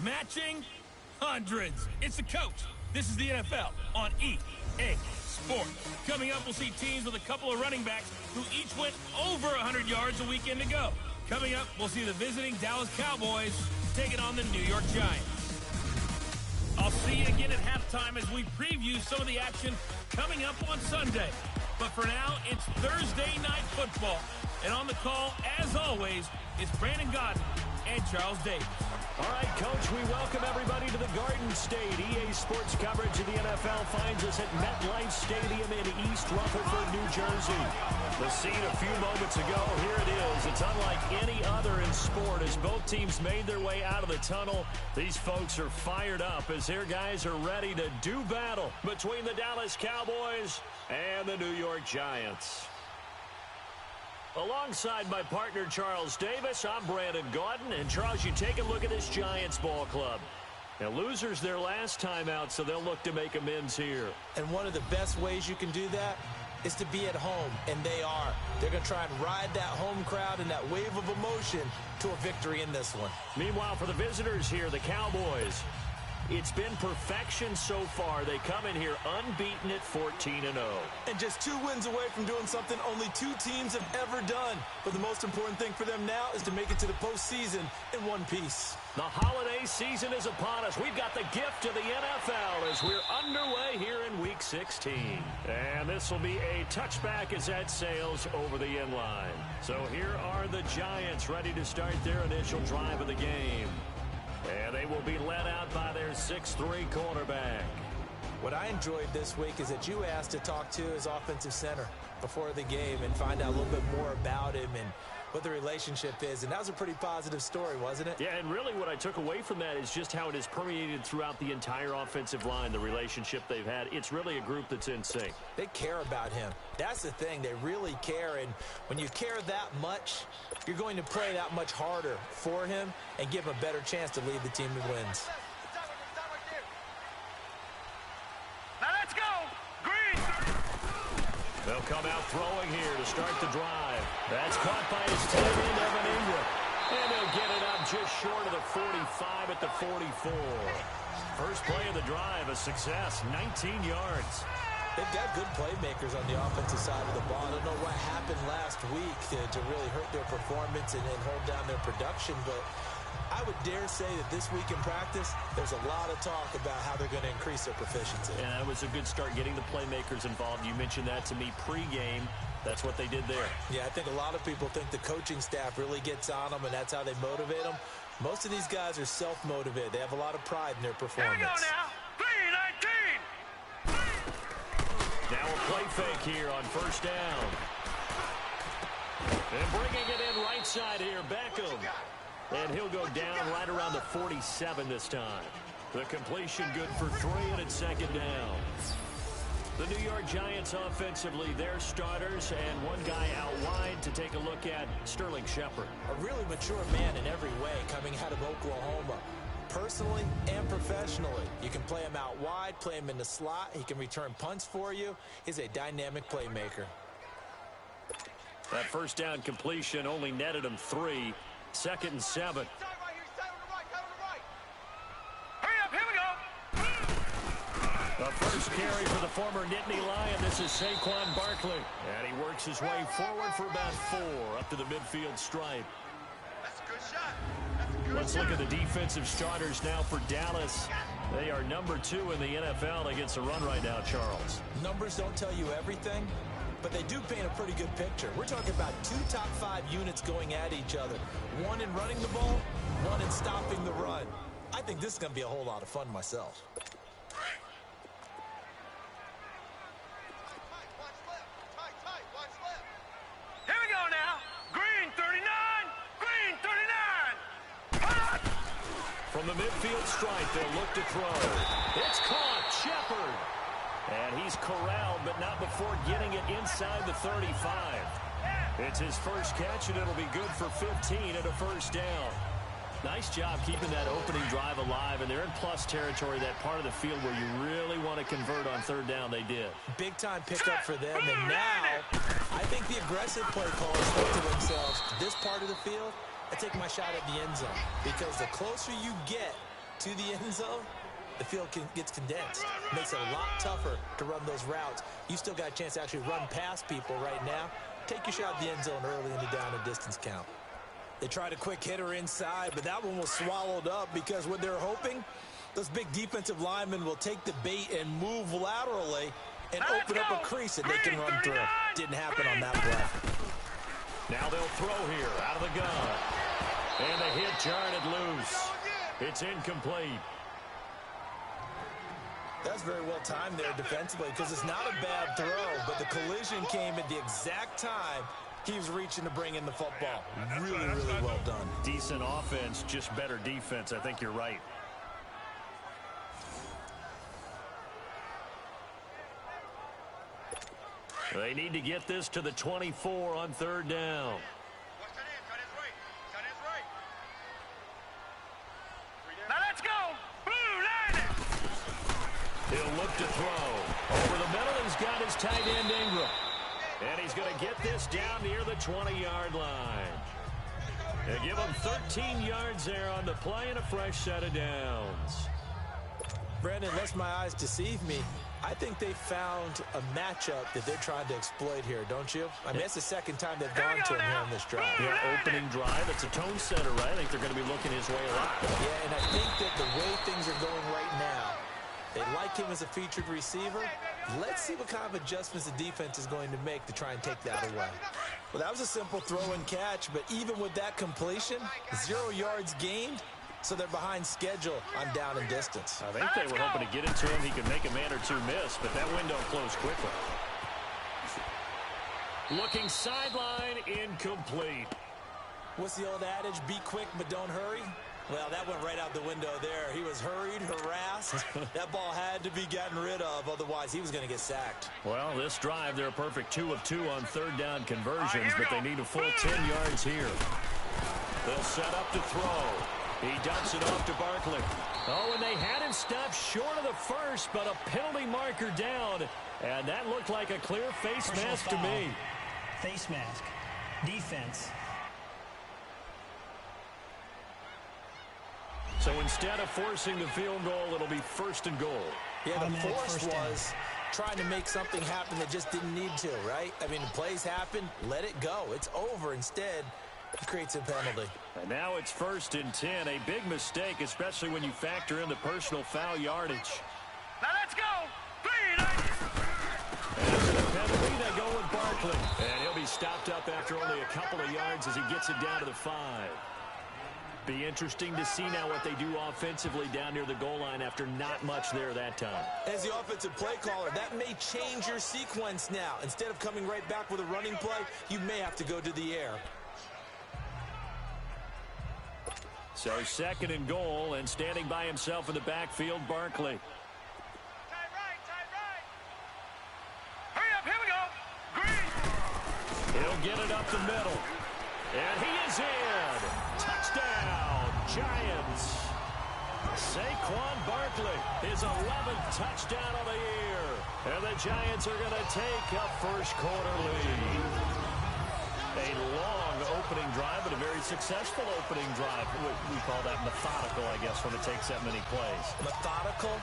Matching hundreds. It's the coach. This is the NFL on EA Sports. Coming up, we'll see teams with a couple of running backs who each went over 100 yards a weekend ago. Coming up, we'll see the visiting Dallas Cowboys taking on the New York Giants. I'll see you again at halftime as we preview some of the action coming up on Sunday. But for now, it's Thursday Night Football. And on the call, as always, it's Brandon Godden and Charles Davis. All right, Coach, we welcome everybody to the Garden State. EA Sports coverage of the NFL finds us at MetLife Stadium in East Rutherford, New Jersey. The scene a few moments ago, here it is. It's unlike any other in sport as both teams made their way out of the tunnel. These folks are fired up as their guys are ready to do battle between the Dallas Cowboys and the New York Giants. Alongside my partner, Charles Davis, I'm Brandon Gaudin. And, Charles, you take a look at this Giants ball club. Now, losers their last time out, so they'll look to make amends here. And one of the best ways you can do that is to be at home, and they are. They're going to try and ride that home crowd and that wave of emotion to a victory in this one. Meanwhile, for the visitors here, the Cowboys, it's been perfection so far. They come in here unbeaten at 14-0. And just 2 wins away from doing something only 2 teams have ever done. But the most important thing for them now is to make it to the postseason in one piece. The holiday season is upon us. We've got the gift of the NFL as we're underway here in Week 16. And this will be a touchback as that sails over the end line. So here are the Giants ready to start their initial drive of the game. And they will be led out by their 6'3" quarterback. What I enjoyed this week is that you asked to talk to his offensive center before the game and find out a little bit more about him and what the relationship is. And that was a pretty positive story, wasn't it? Yeah, and really what I took away from that is just how it has permeated throughout the entire offensive line, the relationship they've had. It's really a group that's in sync. They care about him. That's the thing. They really care. And when you care that much, you're going to play that much harder for him and give him a better chance to lead the team to wins. Now let's go! Green! They'll come out throwing here to start the drive. That's caught by his tight end, Evan Ingram. And they'll get it up just short of the 45 at the 44. First play of the drive, a success, 19 yards. They've got good playmakers on the offensive side of the ball. I don't know what happened last week to really hurt their performance and hold down their production, but I would dare say that this week in practice, there's a lot of talk about how they're going to increase their proficiency. And that was a good start, getting the playmakers involved. You mentioned that to me pregame. That's what they did there. Yeah, I think a lot of people think the coaching staff really gets on them, and that's how they motivate them. Most of these guys are self-motivated. They have a lot of pride in their performance. Here we go now. 3-19. Now a play fake here on first down. And bringing it in right side here, Beckham. And he'll go down right around the 47 this time. The completion good for 3, and it's second down. The New York Giants offensively, their starters, and one guy out wide to take a look at, Sterling Shepard. A really mature man in every way coming out of Oklahoma. Personally and professionally. You can play him out wide, play him in the slot. He can return punts for you. He's a dynamic playmaker. That first down completion only netted him 3. Second and 7. Hurry up, here we go. The first carry for the former Nittany Lion. This is Saquon Barkley. And he works his way forward for about 4 up to the midfield stripe. That's a good shot. That's a good Let's look at the defensive starters now for Dallas. They are number 2 in the NFL against the run right now, Charles. Numbers don't tell you everything, but they do paint a pretty good picture. We're talking about 2 top 5 units going at each other. One in running the ball, one in stopping the run. I think this is going to be a whole lot of fun myself. Here we go now. Green 39. Green 39. From the midfield stripe, they'll look to throw. It's caught. Shepard. And he's corralled, but not before getting it inside the 35. It's his first catch, and it'll be good for 15 and a first down. Nice job keeping that opening drive alive, and they're in plus territory, that part of the field where you really want to convert on third down. They did. Big-time pickup for them, and now I think the aggressive play callers think to themselves, this part of the field, I take my shot at the end zone, because the closer you get to the end zone, the field gets condensed. Makes it a lot tougher to run those routes. You still got a chance to actually run past people right now. Take your shot at the end zone early in the down and distance count. They tried a quick hitter inside, but that one was swallowed up because what they're hoping, those big defensive linemen will take the bait and move laterally and open up a crease that they can run through. Didn't happen on that play. Now they'll throw here out of the gun. And the hit jarred it loose. It's incomplete. That's very well timed there defensively because it's not a bad throw, but the collision came at the exact time he was reaching to bring in the football. Really, really well done. Decent offense, just better defense. I think you're right. They need to get this to the 24 on third down. Now let's go. Blue line. He'll look to throw. Over the middle, he's got his tight end Ingram. And he's going to get this down near the 20-yard line. They give him 13 yards there on the play and a fresh set of downs. Brandon, unless my eyes deceive me, I think they found a matchup that they're trying to exploit here, don't you? I mean, it's the second time they've gone to him here on this drive. Yeah, opening drive. It's a tone setter, right? I think they're going to be looking his way a lot. Yeah, and I think that the way things are going right now, they like him as a featured receiver. Let's see what kind of adjustments the defense is going to make to try and take that away. Well, that was a simple throw and catch, but even with that completion, 0 yards gained, so they're behind schedule on down and distance. I think they were hoping to get it to him. He could make a man or two miss, but that window closed quickly. Looking sideline, incomplete. What's the old adage? Be quick, but don't hurry. Well, that went right out the window there. He was hurried, harassed. That ball had to be gotten rid of, otherwise he was going to get sacked. Well, this drive, they're a perfect 2 of 2 on third down conversions, but they need a full 10 yards here. They'll set up to throw. He dumps it off to Barkley. Oh, and they had him stopped short of the first, but a penalty marker down. And that looked like a clear face mask to me. Face mask. Defense. So instead of forcing the field goal, it'll be 1st and goal. Yeah, the force was trying to make something happen that just didn't need to, right? I mean, plays happen, let it go. It's over. Instead, he creates a penalty. And now it's 1st and 10. A big mistake, especially when you factor in the personal foul yardage. Now let's go. 390. After the penalty, they go with Barkley. And he'll be stopped up after only a couple of yards as he gets it down to the 5. Be interesting to see now what they do offensively down near the goal line after not much there that time. As the offensive play caller, that may change your sequence now. Instead of coming right back with a running play, you may have to go to the air. So 2nd and goal, and standing by himself in the backfield, Barkley. Tight right. Hurry up, here we go. Green. He'll get it up the middle. And he is in. Touchdown, Giants. Saquon Barkley, his 11th touchdown of the year. And the Giants are going to take a first-quarter lead. A long opening drive, but a very successful opening drive. We call that methodical, I guess, when it takes that many plays. Methodical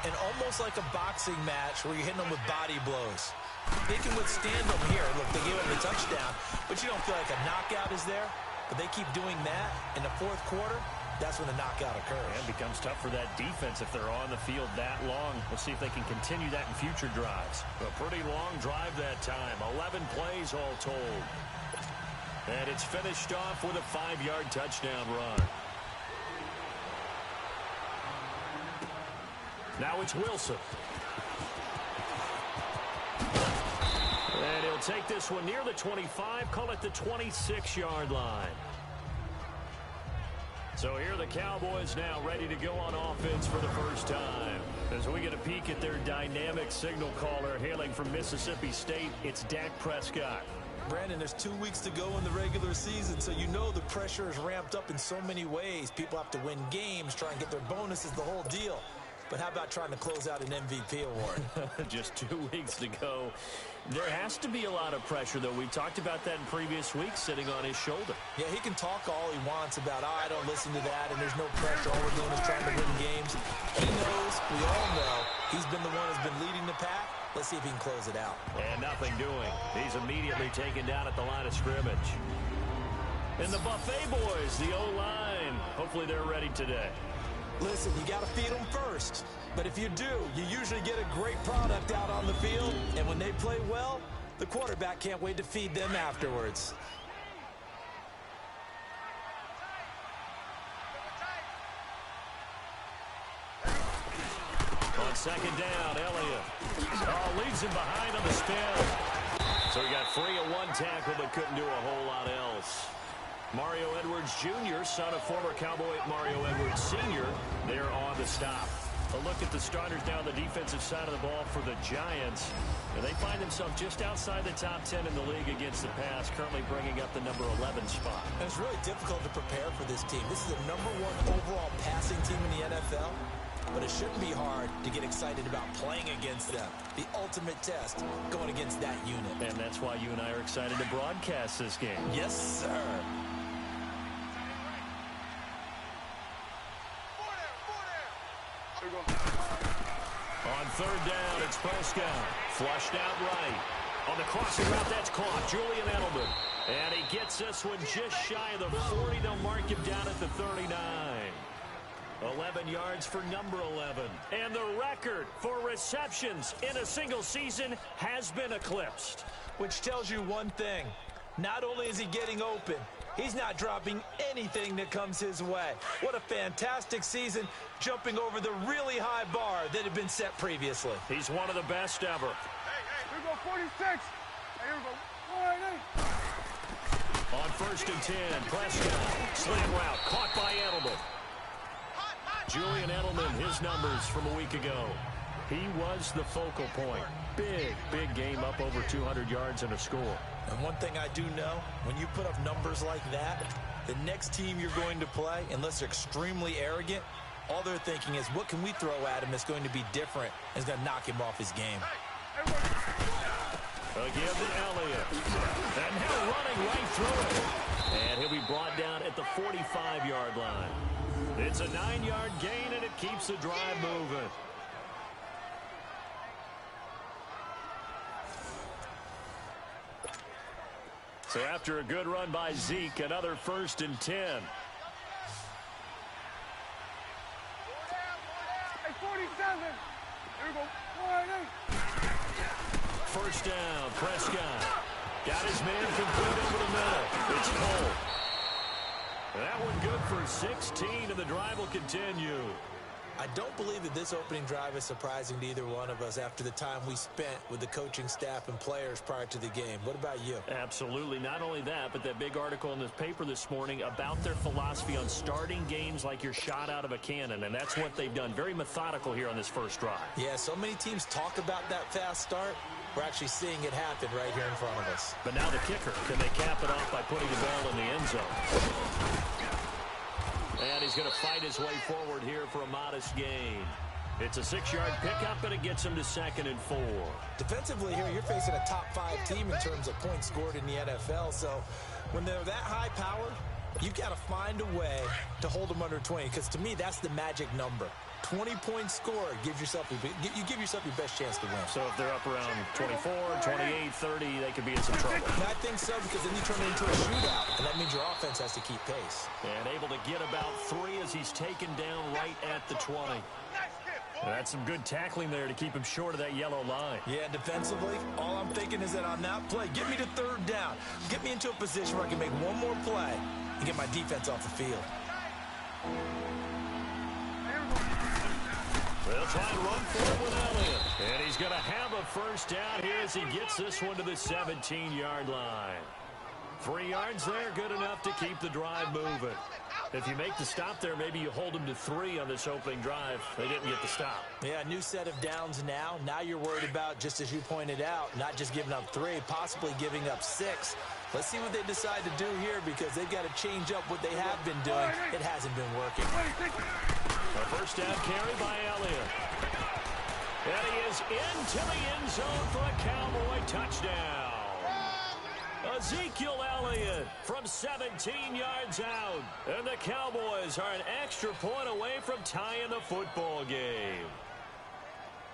and almost like a boxing match where you're hitting them with body blows. They can withstand them here. Look, they gave them the touchdown, but you don't feel like a knockout is there. But they keep doing that in the 4th quarter. That's when the knockout occurs. And it becomes tough for that defense if they're on the field that long. We'll see if they can continue that in future drives. A pretty long drive that time. 11 plays all told. And it's finished off with a 5-yard touchdown run. Now it's Wilson. And he'll take this one near the 25, call it the 26-yard line. So here are the Cowboys now ready to go on offense for the first time. As we get a peek at their dynamic signal caller hailing from Mississippi State, it's Dak Prescott. Brandon, there's 2 weeks to go in the regular season, so you know the pressure is ramped up in so many ways. People have to win games, try and get their bonuses, the whole deal. but how about trying to close out an MVP award? Just 2 weeks to go. There has to be a lot of pressure, though. We talked about that in previous weeks, sitting on his shoulder. Yeah, he can talk all he wants about, I don't listen to that, and there's no pressure. All we're doing is trying to win games. He knows, we all know, he's been the one who's been leading the pack. Let's see if he can close it out. And nothing doing. He's immediately taken down at the line of scrimmage. And the Buffet boys, the O-line. Hopefully they're ready today. Listen, you got to feed them first. But if you do, you usually get a great product out on the field. And when they play well, the quarterback can't wait to feed them afterwards. On second down, Elliott. Leads him behind on the spin. So he got free of one tackle but couldn't do a whole lot else. Mario Edwards Jr., son of former Cowboy Mario Edwards Sr., there on the stop. A look at the starters now on the defensive side of the ball for the Giants. And they find themselves just outside the top 10 in the league against the pass, currently bringing up the number 11 spot. And it's really difficult to prepare for this team. This is the #1 overall passing team in the NFL. But it shouldn't be hard to get excited about playing against them. The ultimate test going against that unit. And that's why you and I are excited to broadcast this game. Yes, sir. On third down, it's Prescott. Flushed out right. On the crossing route, that's caught. Julian Edelman. And he gets this one just shy of the 40. They'll mark him down at the 39. 11 yards for number 11. And the record for receptions in a single season has been eclipsed. Which tells you one thing. Not only is he getting open, he's not dropping anything that comes his way. What a fantastic season, jumping over the really high bar that had been set previously. He's one of the best ever. Here we go, 46. Here we go, 48. On first and 10, Prescott. Slant route, caught by Edelman. Julian Edelman, his numbers from a week ago. He was the focal point. Big game, up over 200 yards and a score. And one thing I do know, when you put up numbers like that, the next team you're going to play, unless they're extremely arrogant, all they're thinking is, what can we throw at him that's going to be different and is going to knock him off his game? Again to Elliott. And now running right through it. And he'll be brought down at the 45-yard line. It's a 9-yard gain, and it keeps the drive moving. So after a good run by Zeke, another first and 10. Hey, 47. Here we go, 48. First down, Prescott. Got his man complete over the middle. It's Cole. That one good for 16, and the drive will continue. I don't believe that this opening drive is surprising to either one of us after the time we spent with the coaching staff and players prior to the game. What about you? Absolutely. Not only that, but that big article in this paper this morning about their philosophy on starting games like you're shot out of a cannon, and that's what they've done. Very methodical here on this first drive. Yeah, so many teams talk about that fast start. We're actually seeing it happen right here in front of us. But now the kicker. Can they cap it off by putting the ball in the end zone? And he's going to fight his way forward here for a modest gain. It's a 6-yard pickup, and it gets him to 2nd and 4. Defensively here, you're facing a top-5 team in terms of points scored in the NFL. So when they're that high-powered, you've got to find a way to hold them under 20. Because to me, that's the magic number. 20-point score gives yourself you give yourself your best chance to win. So if they're up around 24, 28, 30, they could be in some trouble. And I think so, because then you turn it into a shootout, and that means your offense has to keep pace. And able to get about 3 as he's taken down right at the 20. That's some good tackling there to keep him short of that yellow line. Yeah, defensively, all I'm thinking is that on that play, get me to 3rd down. Get me into a position where I can make one more play and get my defense off the field. They'll try and run for it with Elliott. And he's going to have a first down here as he gets this one to the 17-yard line. 3 yards there, good enough to keep the drive moving. If you make the stop there, maybe you hold them to 3 on this opening drive. They didn't get the stop. Yeah, new set of downs now. Now you're worried about, just as you pointed out, not just giving up 3, possibly giving up 6. Let's see what they decide to do here, because they've got to change up what they have been doing. It hasn't been working. A first down carry by Elliott. And he is into the end zone for a Cowboy touchdown. Ezekiel Elliott from 17 yards out. And the Cowboys are an extra point away from tying the football game.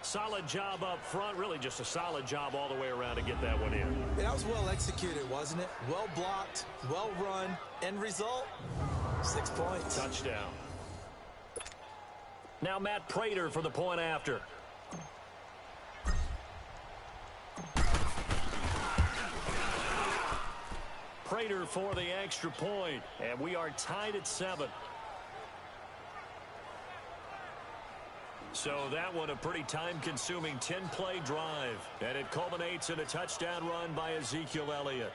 Solid job up front. Really just a solid job all the way around to get that one in. That was well executed, wasn't it? Well blocked, well run. End result, 6 points. Touchdown. Now Matt Prater for the point after. Prater for the extra point, and we are tied at 7. So that one a pretty time-consuming 10-play drive, and it culminates in a touchdown run by Ezekiel Elliott.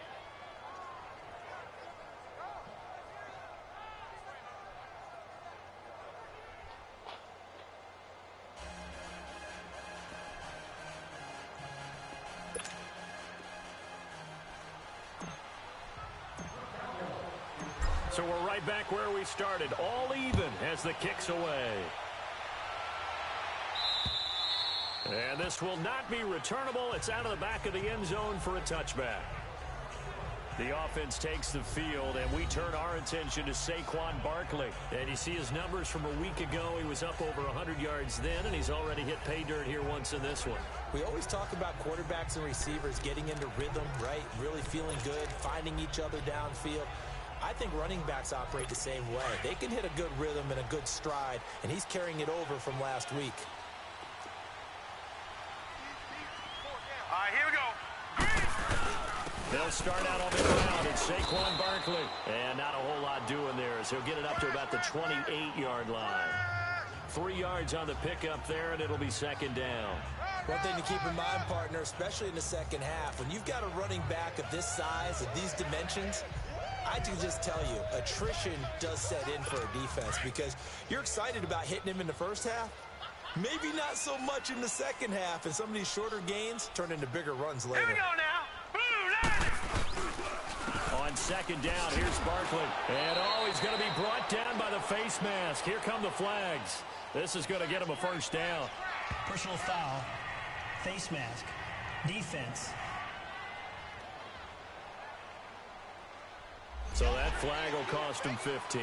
So we're right back where we started, all even as the kick's away. And this will not be returnable. It's out of the back of the end zone for a touchback. The offense takes the field, and we turn our attention to Saquon Barkley. And you see his numbers from a week ago. He was up over 100 yards then, and he's already hit pay dirt here once in this one. We always talk about quarterbacks and receivers getting into rhythm, right? Really feeling good, finding each other downfield. I think running backs operate the same way. They can hit a good rhythm and a good stride, and he's carrying it over from last week. All right, here we go. They'll start out on the ground. It's Saquon Barkley. And not a whole lot doing there as he'll get it up to about the 28-yard line. 3 yards on the pickup there, and it'll be second down. One thing to keep in mind, partner, especially in the second half, when you've got a running back of this size, of these dimensions, I can just tell you, attrition does set in for a defense because you're excited about hitting him in the first half. Maybe not so much in the second half, and some of these shorter gains turn into bigger runs later. Here we go now. On second down, here's Barkley. And he's going to be brought down by the face mask. Here come the flags. This is going to get him a first down. Personal foul, face mask, defense. So that flag will cost him 15.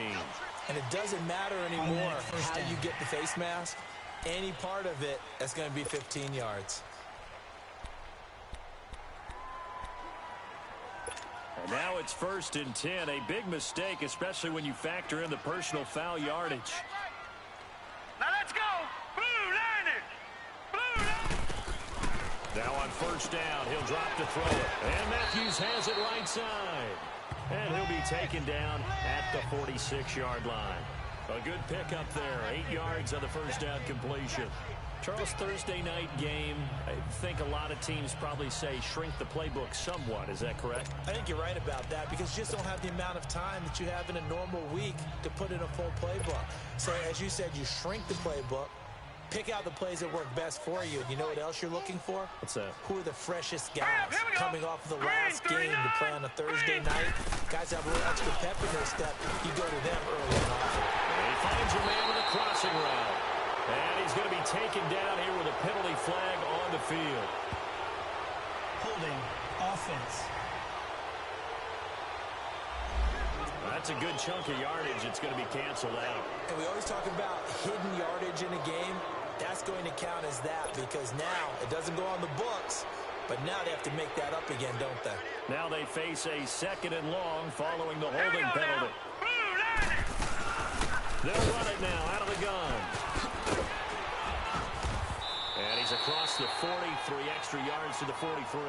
And it doesn't matter anymore how you get the face mask. Any part of it, that's going to be 15 yards. And now it's 1st and 10. A big mistake, especially when you factor in the personal foul yardage. Now let's go. Blue Lightning. Blue Lightning. Now on first down, he'll drop to throw it. And Matthews has it right side. And he'll be taken down at the 46-yard line. A good pickup there. 8 yards on the first down completion. Charles, Thursday night game, I think a lot of teams probably say shrink the playbook somewhat. Is that correct? I think you're right about that because you just don't have the amount of time that you have in a normal week to put in a full playbook. So as you said, you shrink the playbook, pick out the plays that work best for you. And you know what else you're looking for? What's that? Who are the freshest guys coming off of the last game to play on a Thursday night? Guys have a little extra pep in their step. You go to them early and often. He finds a man with a crossing route. And he's going to be taken down here with a penalty flag on the field. Holding offense. That's a good chunk of yardage. It's going to be canceled out. And we always talk about hidden yardage in a game. That's going to count as that because now it doesn't go on the books, but now they have to make that up again, don't they? Now they face a 2nd and long following the holding penalty. They'll run it now out of the gun. And he's across the 40, 3 extra yards to the 43.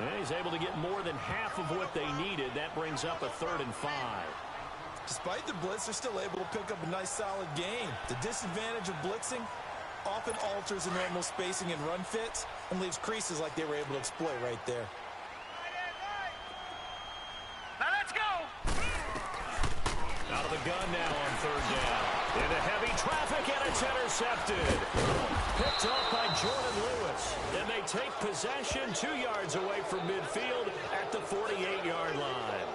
And he's able to get more than half of what they needed. That brings up a 3rd and 5. Despite the blitz, they're still able to pick up a nice, solid gain. The disadvantage of blitzing often alters the normal spacing and run fits and leaves creases like they were able to exploit right there. Now let's go. Out of the gun now on 3rd down. Into heavy traffic, and it's intercepted. Picked off by Jordan Lewis. And they take possession 2 yards away from midfield at the 48-yard line.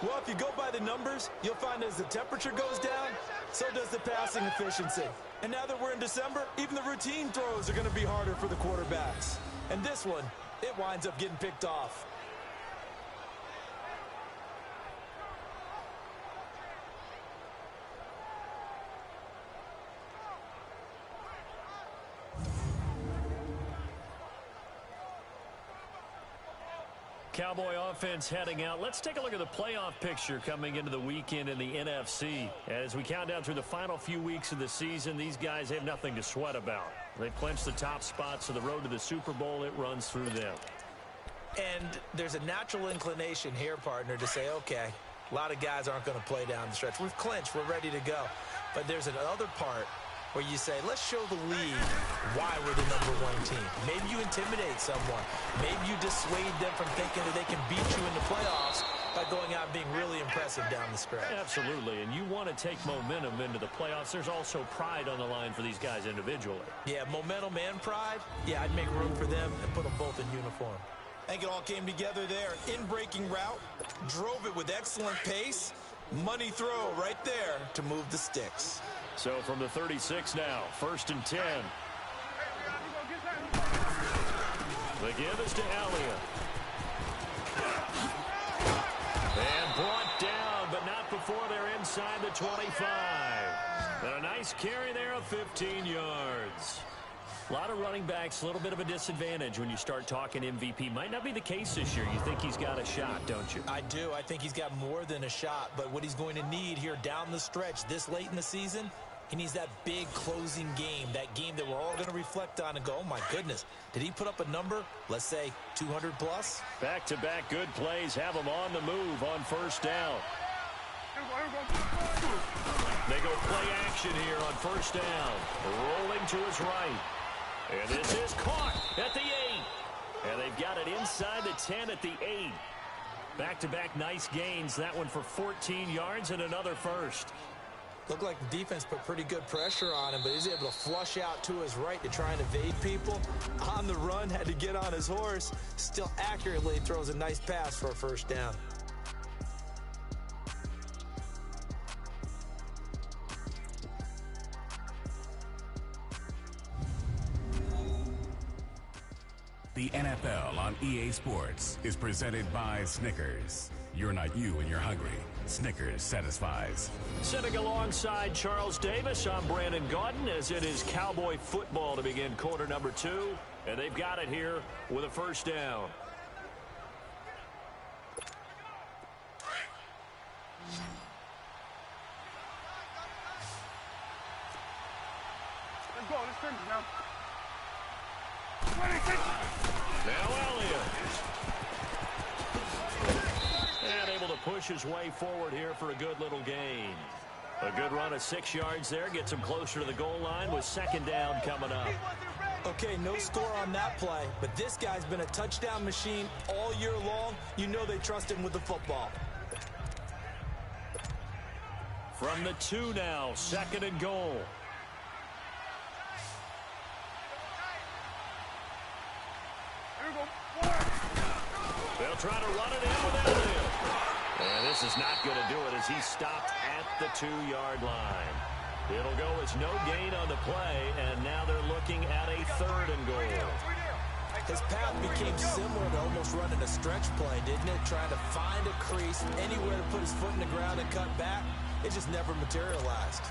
Well, if you go by the numbers, you'll find as the temperature goes down, so does the passing efficiency. And now that we're in December, even the routine throws are going to be harder for the quarterbacks. And this one, it winds up getting picked off. Cowboy offense heading out. Let's take a look at the playoff picture coming into the weekend in the NFC. As we count down through the final few weeks of the season, these guys have nothing to sweat about. They've clinched the top spots, so the road to the Super Bowl, it runs through them. And there's a natural inclination here, partner, to say, okay, a lot of guys aren't going to play down the stretch. We've clinched. We're ready to go. But there's another part where you say, let's show the league why we're the #1 team. Maybe you intimidate someone. Maybe you dissuade them from thinking that they can beat you in the playoffs by going out and being really impressive down the stretch. Absolutely, and you want to take momentum into the playoffs. There's also pride on the line for these guys individually. Yeah, momentum and pride. Yeah, I'd make room for them and put them both in uniform. I think it all came together there. In-breaking route, drove it with excellent pace. Money throw right there to move the sticks. So from the 36 now, 1st and 10. The give is to Elliott. And brought down, but not before they're inside the 25. And a nice carry there of 15 yards. A lot of running backs, a little bit of a disadvantage when you start talking MVP. Might not be the case this year. You think he's got a shot, don't you? I do. I think he's got more than a shot. But what he's going to need here down the stretch this late in the season, he needs that big closing game, that game that we're all going to reflect on and go, oh, my goodness, did he put up a number, let's say, 200 plus? Back-to-back good plays have him on the move on 1st down. They go play action here on 1st down. Rolling to his right. And this is caught at the 8. And they've got it inside the 10 at the 8. Back-to-back nice gains. That one for 14 yards and another first. Looked like the defense put pretty good pressure on him, but he's able to flush out to his right to try and evade people. On the run, had to get on his horse. Still accurately throws a nice pass for a 1st down. The NFL on EA Sports is presented by Snickers. You're not you when you're hungry. Snickers satisfies. Sitting alongside Charles Davis, I'm Brandon Gaudin, as it is Cowboy football to begin quarter number 2. And they've got it here with a 1st down. Let's go. Let's finish now. Now Elliott. And able to push his way forward here for a good little gain. A good run of 6 yards there. Gets him closer to the goal line with 2nd down coming up. Okay, no score on that play, but this guy's been a touchdown machine all year long. You know they trust him with the football. From the 2 now, 2nd and goal. They'll try to run it in with Elliott. And this is not going to do it as he stopped at the 2-yard line. It'll go as no gain on the play, and now they're looking at a 3rd and goal. His path became similar to almost running a stretch play, didn't it? Trying to find a crease, anywhere to put his foot in the ground and cut back. It just never materialized.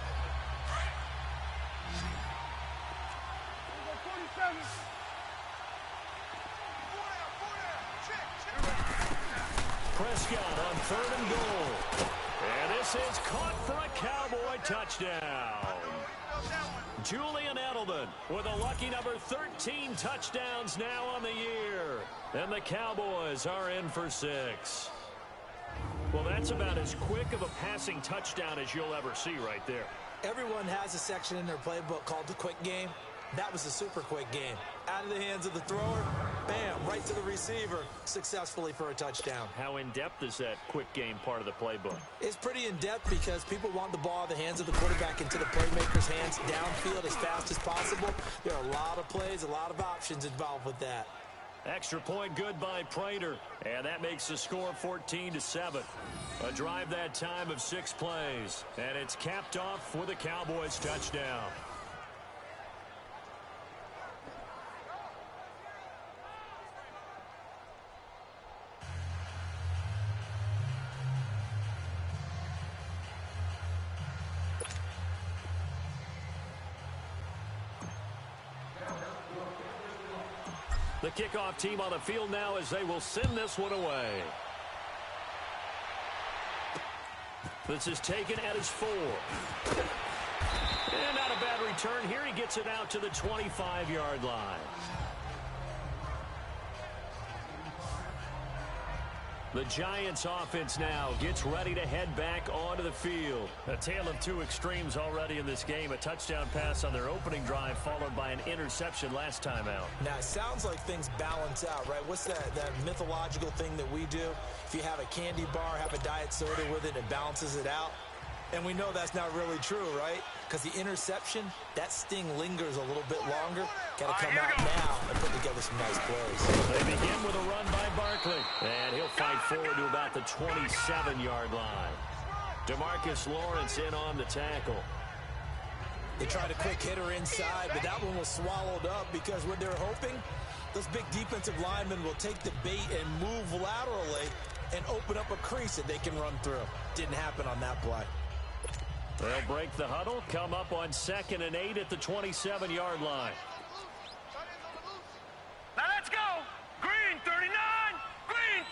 Prescott on 3rd and goal. And this is caught for a Cowboy touchdown. Julian Edelman with a lucky number 13 touchdowns now on the year. And the Cowboys are in for 6. Well, that's about as quick of a passing touchdown as you'll ever see right there. Everyone has a section in their playbook called the quick game. That was a super quick game. Out of the hands of the thrower, bam, right to the receiver, successfully for a touchdown. How in-depth is that quick game part of the playbook? It's pretty in-depth because people want the ball in the hands of the quarterback into the playmaker's hands downfield as fast as possible. There are a lot of plays, a lot of options involved with that. Extra point good by Prater. And that makes the score 14-7. A drive that time of 6 plays. And it's capped off with a Cowboys touchdown. The kickoff team on the field now as they will send this one away. This is taken at his 4. And not a bad return here. He gets it out to the 25-yard line. The Giants offense now gets ready to head back onto the field. A tale of two extremes already in this game. A touchdown pass on their opening drive followed by an interception last time out. Now, it sounds like things balance out, right? What's that mythological thing that we do? If you have a candy bar, have a diet soda with it, it balances it out. And we know that's not really true, right? Because the interception, that sting lingers a little bit longer. Got to come out now and put together some nice plays. They begin with a run by Barkley. And he'll fight forward to about the 27-yard line. DeMarcus Lawrence in on the tackle. They tried a quick hitter inside, but that one was swallowed up because what they're hoping, those big defensive linemen will take the bait and move laterally and open up a crease that they can run through. Didn't happen on that play. They'll break the huddle, come up on 2nd and 8 at the 27-yard line. Now let's go. Green 39. Green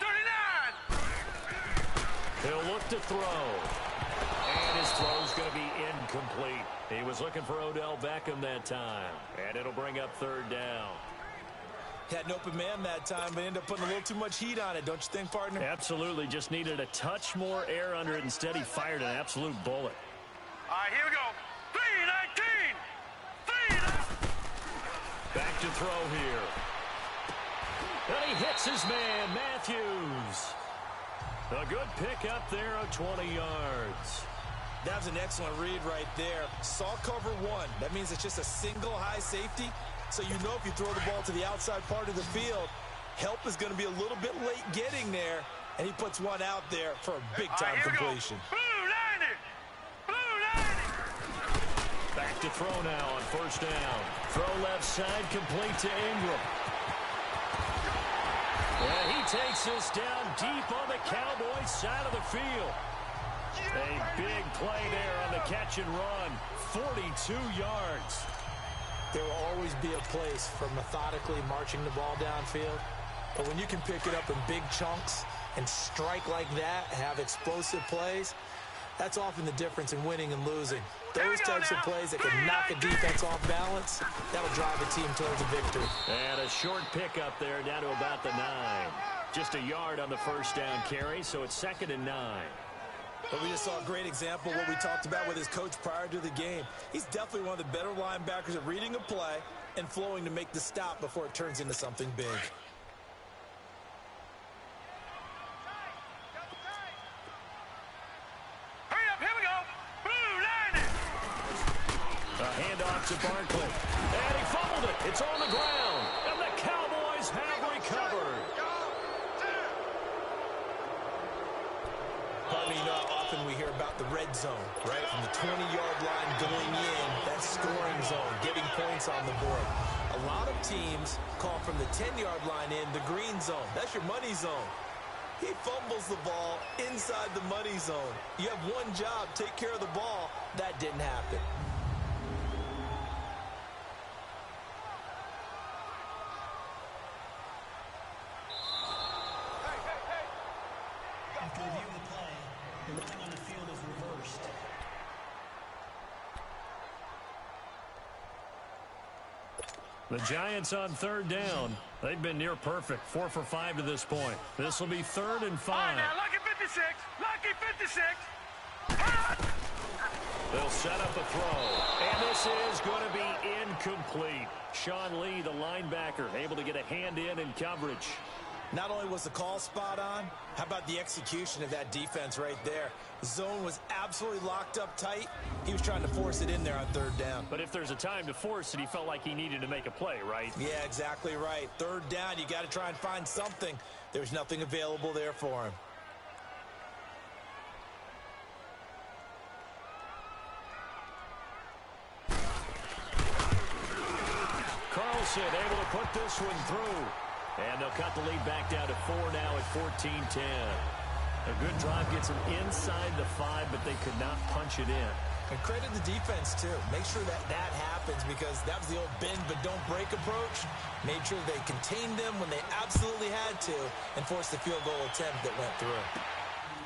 39. He'll look to throw. And his throw's going to be incomplete. He was looking for Odell Beckham that time. And it'll bring up 3rd down. Had an open man that time, but ended up putting a little too much heat on it, don't you think, partner? Absolutely. Just needed a touch more air under it. Instead, he fired an absolute bullet. All right, here we go. 3-19. Back to throw here. And he hits his man, Matthews. A good pickup there of 20 yards. That was an excellent read right there. Saw cover 1. That means it's just a single high safety. So you know if you throw the ball to the outside part of the field, help is going to be a little bit late getting there. And he puts one out there for a big-time completion. Back to throw now on 1st down. Throw left side, complete to Ingram. And he takes this down deep on the Cowboys side of the field. A big play there on the catch and run. 42 yards. There will always be a place for methodically marching the ball downfield. But when you can pick it up in big chunks and strike like that, have explosive plays, that's often the difference in winning and losing. Those types of plays that can knock a defense off balance, that'll drive a team towards a victory. And a short pickup there down to about the 9. Just a yard on the 1st down carry, so it's 2nd and 9. But we just saw a great example of what we talked about with his coach prior to the game. He's definitely one of the better linebackers at reading a play and flowing to make the stop before it turns into something big. A handoff to Barkley. And he fumbled it. It's on the ground. And the Cowboys have recovered. Partner, you know how often we hear about the red zone, right? From the 20-yard line going in, that scoring zone, getting points on the board. A lot of teams call from the 10-yard line in the green zone. That's your money zone. He fumbles the ball inside the money zone. You have one job, take care of the ball. That didn't happen. After reviewing the play, the ruling on the field is reversed. The Giants on 3rd down. They've been near perfect. 4 for 5 to this point. This will be 3rd and 5. All right, now, lucky 56. Lucky 56. They'll set up a throw. And this is going to be incomplete. Sean Lee, the linebacker, able to get a hand in coverage. Not only was the call spot on, how about the execution of that defense right there? The zone was absolutely locked up tight. He was trying to force it in there on third down. But if there's a time to force it, he felt like he needed to make a play, right? Yeah, exactly right. Third down, you got to try and find something. There's nothing available there for him. Carlson able to put this one through. And they'll cut the lead back down to 4 now at 14-10. A good drive gets them inside the 5, but they could not punch it in. And credit the defense, too. Make sure that happens because that was the old bend but don't break approach. Made sure they contained them when they absolutely had to and forced the field goal attempt that went through.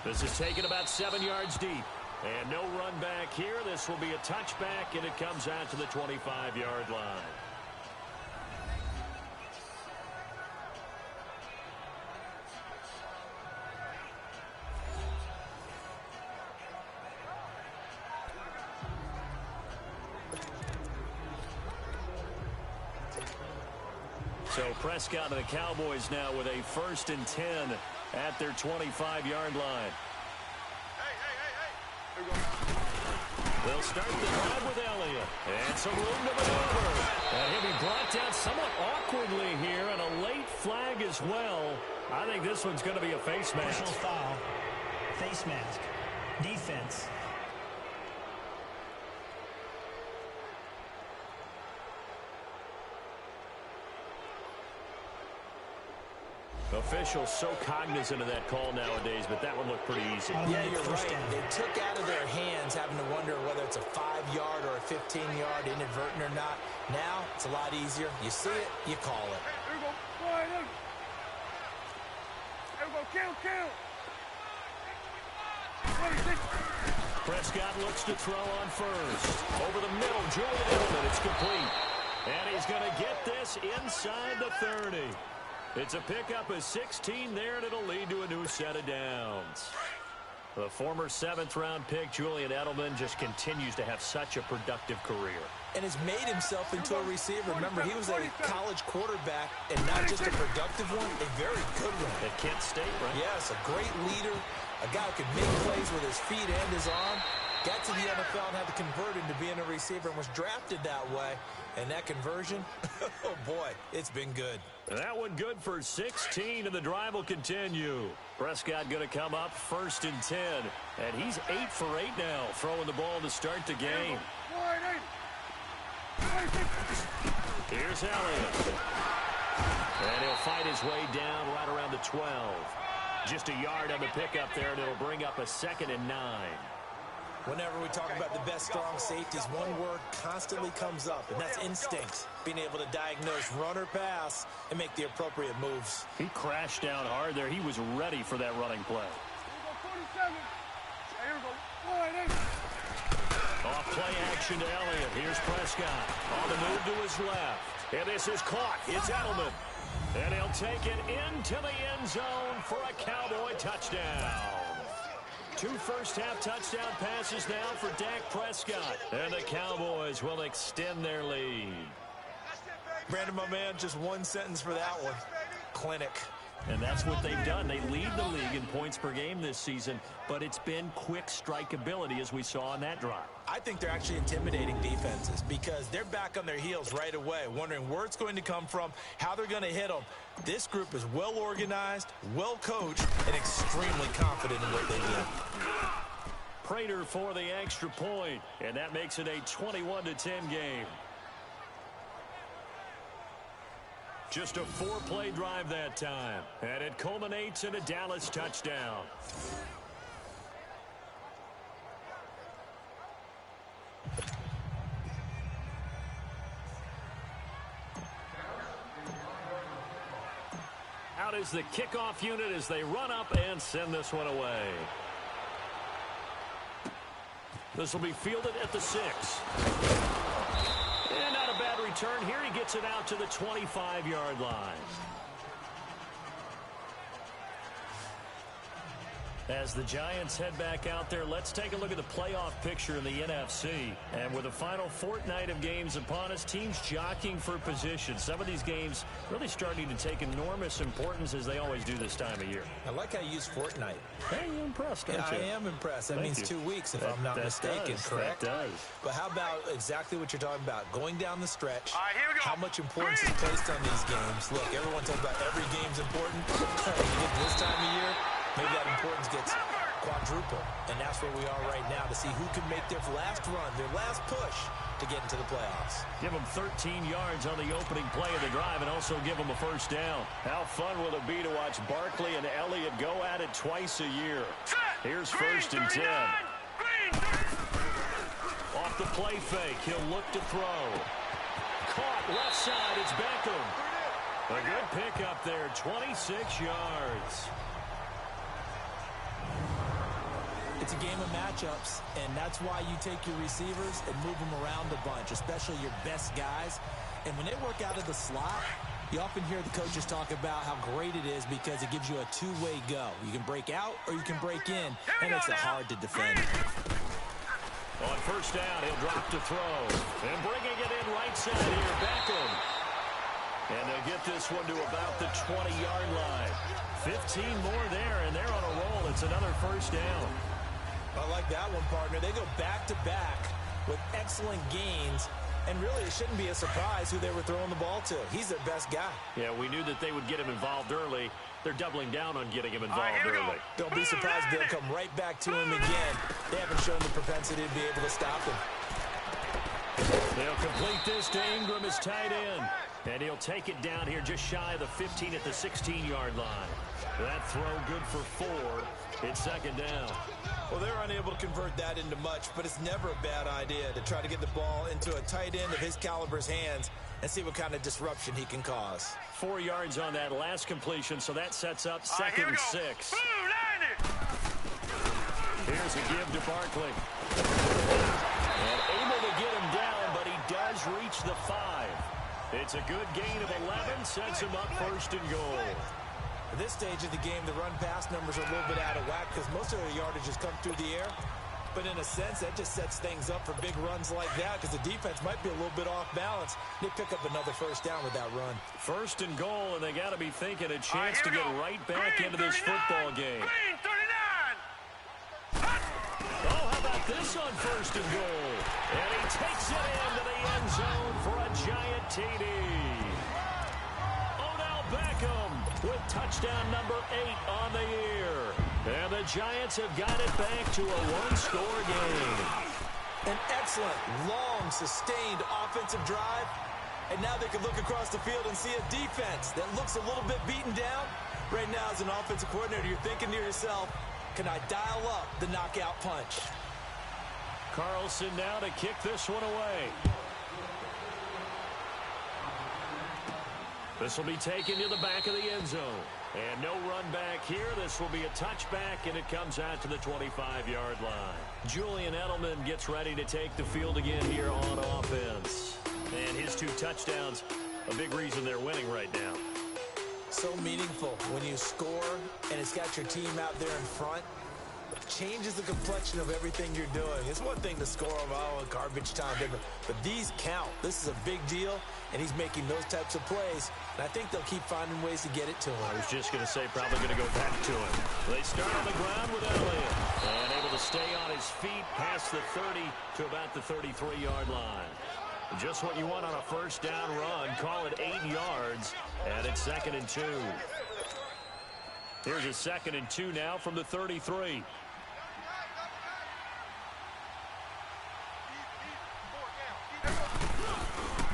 This is taken about 7 yards deep. And no run back here. This will be a touchback, and it comes out to the 25-yard line. So Prescott and the Cowboys now with a 1st and 10 at their 25-yard line. They'll start the drive with Elliott. And some room to maneuver. And he'll be brought down somewhat awkwardly here, and a late flag as well. I think this one's going to be a face mask. Personal foul. Face mask. Defense. Officials so cognizant of that call nowadays, but that one looked pretty easy. Yeah, you're right. They took out of their hands having to wonder whether it's a 5-yard or a 15-yard, inadvertent or not. Now, it's a lot easier. You see it, you call it. Here we go. Wide in. Here we go. Kill. 26. Prescott looks to throw on first. Over the middle, Julian Edelman. It's complete. And he's going to get this inside the 30. It's a pickup of 16 there, and it'll lead to a new set of downs. The former 7th-round pick, Julian Edelman, just continues to have such a productive career. And has made himself into a receiver. Remember, he was a college quarterback, and not just a productive one, a very good one. At Kent State, right? Yes, a great leader, a guy who could make plays with his feet and his arm. Got to the NFL and had to convert into being a receiver and was drafted that way. And that conversion, oh boy, it's been good. And that one good for 16, and the drive will continue. Prescott going to come up 1st and 10. And he's 8 for 8 now, throwing the ball to start the game. Here's Elliott. And he'll fight his way down right around the 12. Just a yard on the pickup there, and it'll bring up a 2nd and 9. Whenever we talk about the best strong safeties, one word constantly comes up, and that's instinct. Being able to diagnose run or pass and make the appropriate moves. He crashed down hard there. He was ready for that running play. Off play action to Elliott. Here's Prescott on the move to his left. And this is caught. It's Edelman. And he'll take it into the end zone for a Cowboy touchdown. 2 first-half touchdown passes now for Dak Prescott. And the Cowboys will extend their lead. Brandon, my man, just one sentence for that one. Clinic. And that's what they've done. They lead the league in points per game this season, but it's been quick strike ability as we saw on that drive. I think they're actually intimidating defenses because they're back on their heels right away, wondering where it's going to come from, how they're going to hit them. This group is well organized, well coached, and extremely confident in what they do. Prater for the extra point, and that makes it a 21-10 game. Just a 4-play drive that time, and it culminates in a Dallas touchdown. Out is the kickoff unit as they run up and send this one away. This will be fielded at the 6. And not a bad return here. He gets it out to the 25-yard line. As the Giants head back out there, let's take a look at the playoff picture in the NFC. And with the final fortnight of games upon us, teams jockeying for position. Some of these games really starting to take enormous importance as they always do this time of year. I like how you use fortnight. Hey, you're impressed, aren't you? I am impressed. That means 2 weeks, if I'm not mistaken, correct? That does. But how about exactly what you're talking about? Going down the stretch, All right, here we go. how much importance is placed on these games. Look, everyone talks about every game's important. You get this time of year, maybe that importance gets quadruple. And that's where we are right now to see who can make their last run, their last push to get into the playoffs. Give them 13 yards on the opening play of the drive and also give them a first down. How fun will it be to watch Barkley and Elliott go at it twice a year? Here's first and 10. Off the play fake, he'll look to throw. Caught left side, it's Beckham. A good pickup there, 26 yards. It's a game of matchups, and that's why you take your receivers and move them around a bunch, especially your best guys. And when they work out of the slot, you often hear the coaches talk about how great it is because it gives you a two-way go. You can break out or you can break in, and it's hard to defend. On first down, he'll drop to throw. And bringing it in right side here, Beckham. And they'll get this one to about the 20-yard line. 15 more there, and they're on a roll. It's another first down. I like that one, partner. They go back-to-back with excellent gains, and really it shouldn't be a surprise who they were throwing the ball to. He's their best guy. Yeah, we knew that they would get him involved early. They're doubling down on getting him involved early. Don't be surprised if they'll come right back to him again. They haven't shown the propensity to be able to stop him. They'll complete this to Ingram as tight end. And he'll take it down here just shy of the 15 at the 16-yard line. That throw good for 4. It's second down. Well, they're unable to convert that into much, but it's never a bad idea to try to get the ball into a tight end of his caliber's hands and see what kind of disruption he can cause. 4 yards on that last completion, so that sets up second and 6. Here's a give to Barkley. And able to get him down, but he does reach the 5. It's a good gain of 11, sets him up first and goal. At this stage of the game, the run-pass numbers are a little bit out of whack because most of their yardage has come through the air. But in a sense, that just sets things up for big runs like that because the defense might be a little bit off balance. They pick up another first down with that run. First and goal, and they got to be thinking a chance to get right back into this football game. Oh, how about this on first and goal? And he takes it into the end zone for a giant TD. Odell Beckham with touchdown number 8 on the year. And the Giants have got it back to a one-score game. An excellent, long, sustained offensive drive. And now they can look across the field and see a defense that looks a little bit beaten down. Right now, as an offensive coordinator, you're thinking to yourself, can I dial up the knockout punch? Carlson now to kick this one away. This will be taken to the back of the end zone. And no run back here. This will be a touchback, and it comes out to the 25-yard line. Julian Edelman gets ready to take the field again here on offense. And his 2 touchdowns, a big reason they're winning right now. So meaningful when you score and it's got your team out there in front. It changes the complexion of everything you're doing. It's one thing to score in garbage time, but these count. This is a big deal, and he's making those types of plays. And I think they'll keep finding ways to get it to him. I was just going to say probably going to go back to him. They start on the ground with Elliott. And able to stay on his feet past the 30 to about the 33-yard line. Just what you want on a first down run. Call it 8 yards. And it's second and 2. Here's a second and 2 now from the 33.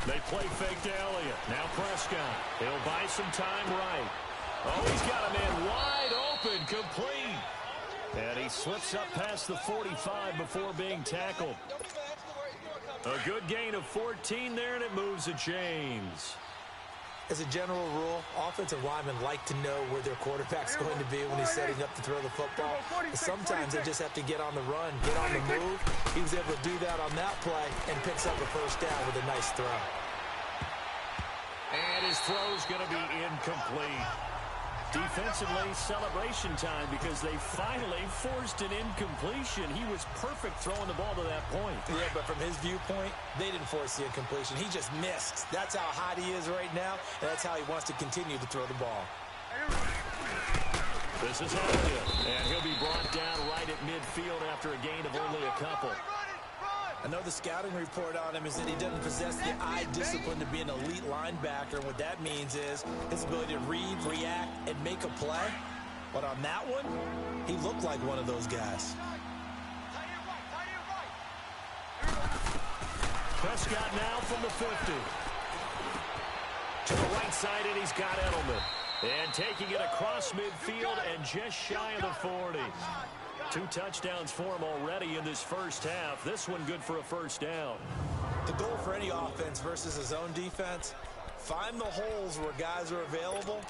They play fake to Elliott. Now Prescott. He'll buy some time right. Oh, he's got him in wide open, complete. And he slips up past the 45 before being tackled. A good gain of 14 there, and it moves the chains. As a general rule, offensive linemen like to know where their quarterback's going to be when he's setting up to throw the football. Sometimes they just have to get on the run, get on the move. He was able to do that on that play and picks up a first down with a nice throw. And his throw's going to be incomplete. Defensively, celebration time because they finally forced an incompletion. He was perfect throwing the ball to that point. Yeah, but from his viewpoint, they didn't force the incompletion. He just missed. That's how hot he is right now, and that's how he wants to continue to throw the ball. This is Elliott, and he'll be brought down right at midfield after a gain of only a couple. I know the scouting report on him is that he doesn't possess the eye discipline to be an elite linebacker. And what that means is his ability to read, react, and make a play. But on that one, he looked like one of those guys. Prescott now from the 50. To the right side, and he's got Edelman. And taking it across midfield and just shy of the 40. 2 touchdowns for him already in this first half. This one good for a first down. The goal for any offense versus his own defense, find the holes where guys are available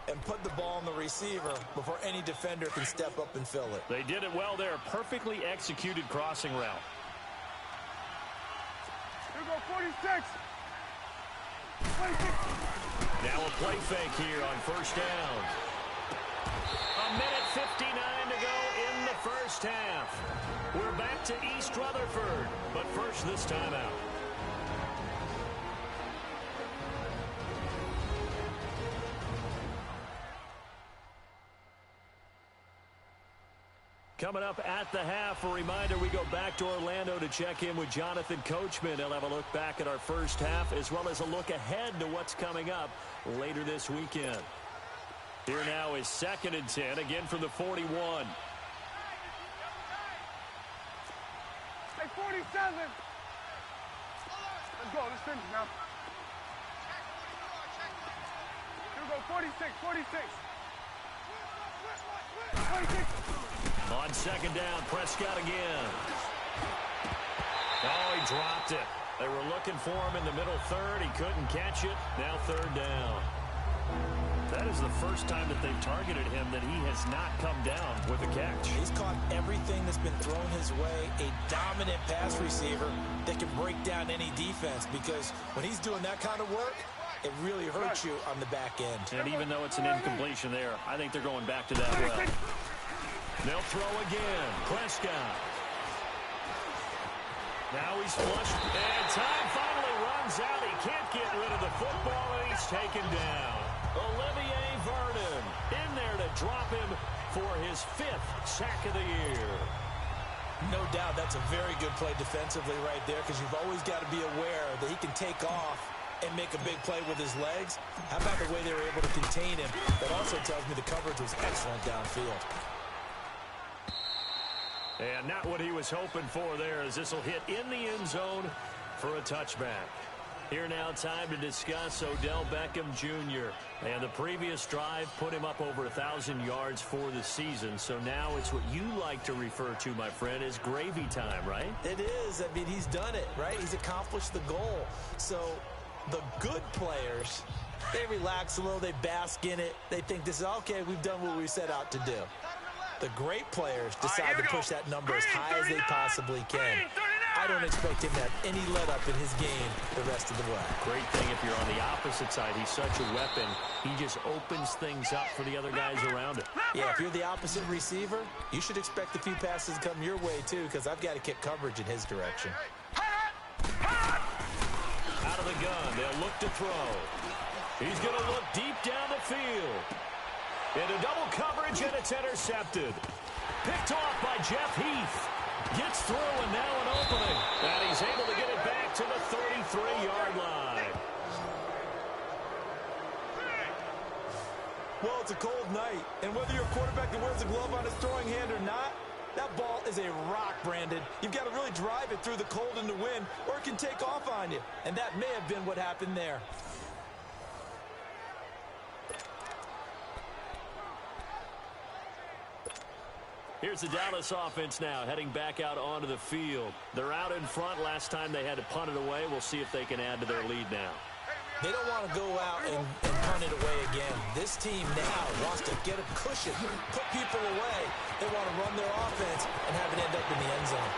and put the ball on the receiver before any defender can step up and fill it. They did it well there. Perfectly executed crossing route. Here we go, 46. 26. Now a play fake here on first down. A minute 59 to go in the first half. We're back to East Rutherford, but first this time out. Coming up at the half, a reminder, we go back to Orlando to check in with Jonathan Coachman. He'll have a look back at our first half as well as a look ahead to what's coming up later this weekend. Here now is 2nd and 10, again from the 41. Hey, 47. Let's go. Let's finish now. Here we go. 46. 46. 26. On 2nd down, Prescott again. Oh, he dropped it. They were looking for him in the middle third. He couldn't catch it. Now 3rd down. That is the first time that they've targeted him that he has not come down with a catch. He's caught everything that's been thrown his way. A dominant pass receiver that can break down any defense, because when he's doing that kind of work, it really hurts you on the back end. And even though it's an incompletion there, I think they're going back to that well. They'll throw again. Prescott. Now he's flushed. And time finally runs out. He can't get rid of the football, and he's taken down. Olivier Vernon in there to drop him for his 5th sack of the year. No doubt that's a very good play defensively right there, because you've always got to be aware that he can take off and make a big play with his legs. How about the way they were able to contain him? That also tells me the coverage was excellent downfield. And not what he was hoping for there, as this will hit in the end zone for a touchback. Here now, time to discuss Odell Beckham Jr. And the previous drive put him up over 1,000 yards for the season. So now it's what you like to refer to, my friend, as gravy time, right? It is. I mean, he's done it, right? He's accomplished the goal. So the good players, they relax a little, they bask in it. They think this is, okay, we've done what we set out to do. The great players decide to push that number as high as they possibly can. I don't expect him to have any let-up in his game the rest of the way. Great thing if you're on the opposite side. He's such a weapon. He just opens things up for the other guys around it. Yeah, if you're the opposite receiver, you should expect a few passes to come your way, too, because I've got to kick coverage in his direction. Out of the gun, they'll look to throw. He's going to look deep down the field. Into double coverage, and it's intercepted. Picked off by Jeff Heath. Gets through, and now an opening. And he's able to get it back to the 33-yard line. Well, it's a cold night, and whether you're a quarterback that wears a glove on his throwing hand or not, that ball is a rock, Brandon. You've got to really drive it through the cold and the wind, or it can take off on you. And that may have been what happened there. Here's the Dallas offense now, heading back out onto the field. They're out in front. Last time they had to punt it away. We'll see if they can add to their lead now. They don't want to go out and punt it away again. This team now wants to get a cushion, put people away. They want to run their offense and have it end up in the end zone.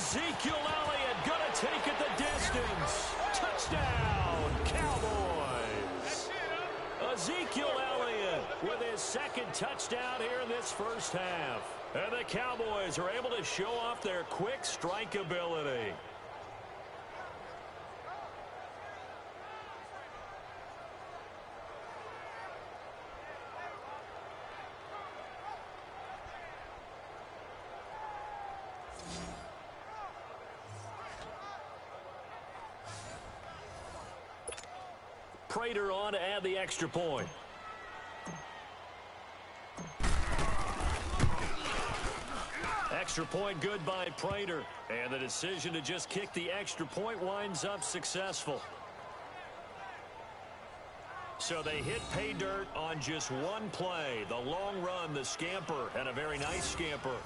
Ezekiel Elliott going to take it the distance. Touchdown, Cowboys. Ezekiel Elliott with his second touchdown here in this first half. And the Cowboys are able to show off their quick strike ability. Prater on to add the extra point. Extra point good by Prater. And the decision to just kick the extra point winds up successful. So they hit pay dirt on just one play. The long run, the scamper, and a very nice scamper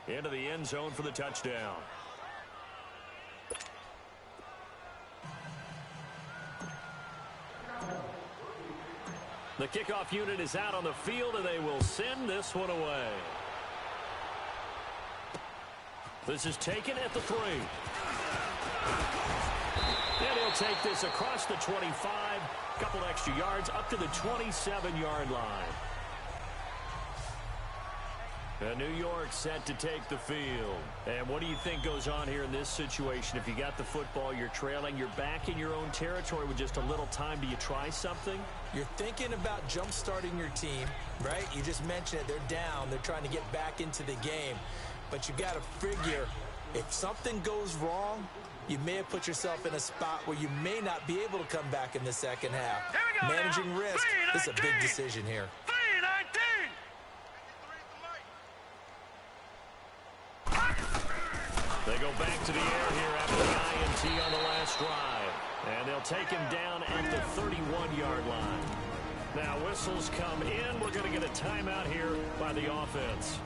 into the end zone for the touchdown. The kickoff unit is out on the field, and they will send this one away. This is taken at the 3. And he'll take this across the 25, couple extra yards up to the 27-yard line. And New York set to take the field. And what do you think goes on here in this situation? If you got the football, you're trailing, you're back in your own territory with just a little time. Do you try something? You're thinking about jump-starting your team, right? You just mentioned it. They're down. They're trying to get back into the game. But you got to figure, if something goes wrong, you may have put yourself in a spot where you may not be able to come back in the second half. Managing risk is a big decision here. They go back to the air here after the INT on the last drive. And they'll take him down at the 31-yard line. Now whistles come in. We're going to get a timeout here by the offense,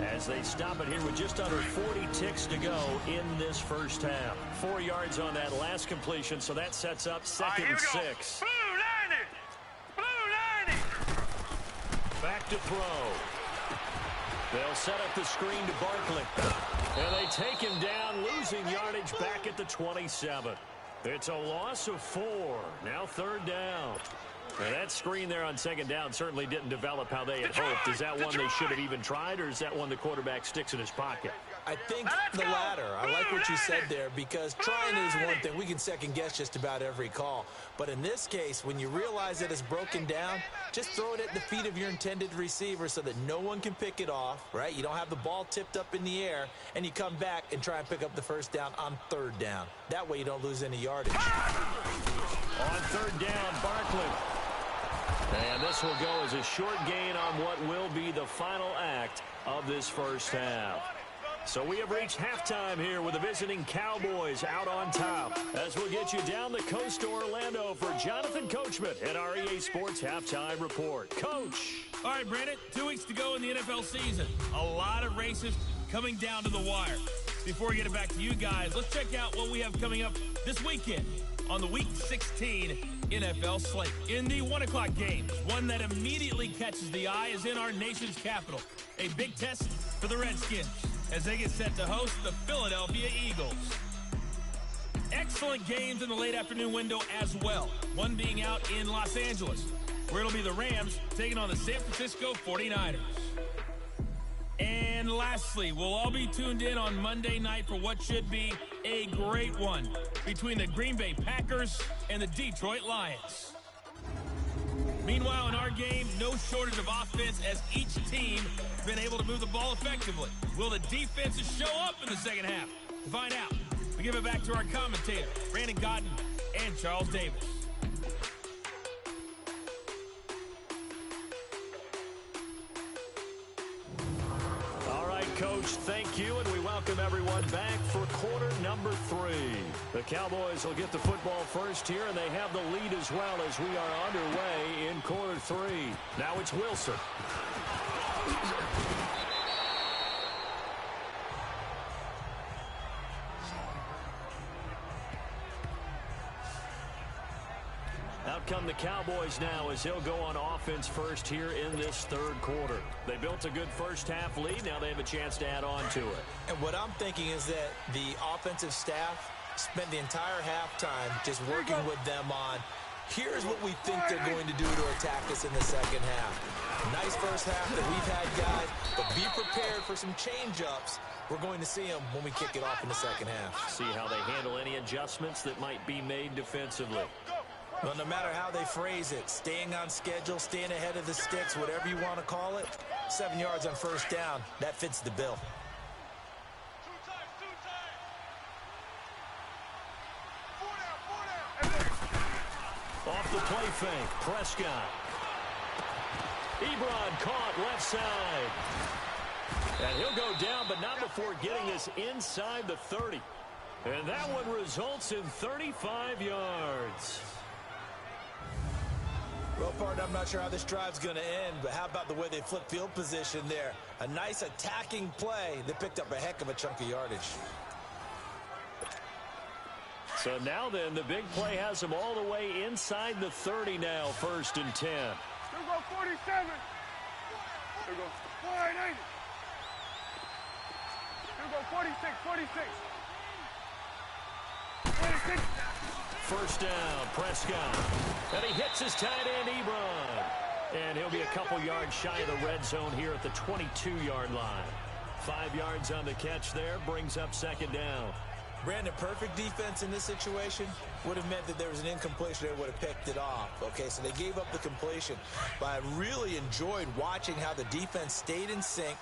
as they stop it here with just under 40 ticks to go in this first half. 4 yards on that last completion, so that sets up second and 6. Blue 90! Back to throw. They'll set up the screen to Barkley. And they take him down, losing yardage back at the 27. It's a loss of 4. Now third down. Now that screen there on second down certainly didn't develop how they had hoped. Is that one they should have even tried, or is that one the quarterback sticks in his pocket? I think the latter. I like what you said there, because trying is one thing. We can second guess just about every call. But in this case, when you realize that it's broken down, just throw it at the feet of your intended receiver so that no one can pick it off, right? You don't have the ball tipped up in the air, and you come back and try and pick up the first down on third down. That way you don't lose any yardage. On third down, Barkley. And this will go as a short gain on what will be the final act of this first half. So we have reached halftime here with the visiting Cowboys out on top, as we'll get you down the coast to Orlando for Jonathan Coachman at our EA Sports Halftime Report. Coach. All right, Brandon, 2 weeks to go in the NFL season. A lot of races coming down to the wire. Before we get it back to you guys, let's check out what we have coming up this weekend on the Week 16 NFL slate. In the 1 o'clock game, one that immediately catches the eye is in our nation's capital. A big test for the Redskins as they get set to host the Philadelphia Eagles. Excellent games in the late afternoon window as well. One being out in Los Angeles, where it'll be the Rams taking on the San Francisco 49ers. And lastly, we'll all be tuned in on Monday night for what should be a great one between the Green Bay Packers and the Detroit Lions. Meanwhile, in our game, no shortage of offense as each team has been able to move the ball effectively. Will the defenses show up in the second half? To find out, we give it back to our commentators, Brandon Godden and Charles Davis. Coach, thank you, and we welcome everyone back for quarter number 3. The Cowboys will get the football first here, and they have the lead as well as we are underway in quarter 3. Now it's Wilson. Out come the Cowboys now as he'll go on offense first here in this third quarter. They built a good first half lead. Now they have a chance to add on to it. And what I'm thinking is that the offensive staff spent the entire halftime just working with them on, here's what we think they're going to do to attack us in the second half. Nice first half that we've had, guys, but be prepared for some change-ups. We're going to see them when we kick it off in the second half. See how they handle any adjustments that might be made defensively. Well, no matter how they phrase it, staying on schedule, staying ahead of the sticks, whatever you want to call it, 7 yards on first down, that fits the bill. Off the play fake, Prescott. Ebron caught left side. And he'll go down, but not before getting this inside the 30. And that one results in 35 yards. Well, partner, I'm not sure how this drive's going to end, but how about the way they flip field position there? A nice attacking play that picked up a heck of a chunk of yardage. So now then, the big play has them all the way inside the 30 now, 1st and 10. Here we go, 47. Here we go, 480. Here we go, 46, 46. 46. First down, Prescott. And he hits his tight end, Ebron. And he'll be a couple yards shy of the red zone here at the 22-yard line. 5 yards on the catch there, brings up 2nd down. Brandon, perfect defense in this situation would have meant that there was an incompletion. They would have picked it off. Okay, so they gave up the completion. But I really enjoyed watching how the defense stayed in sync,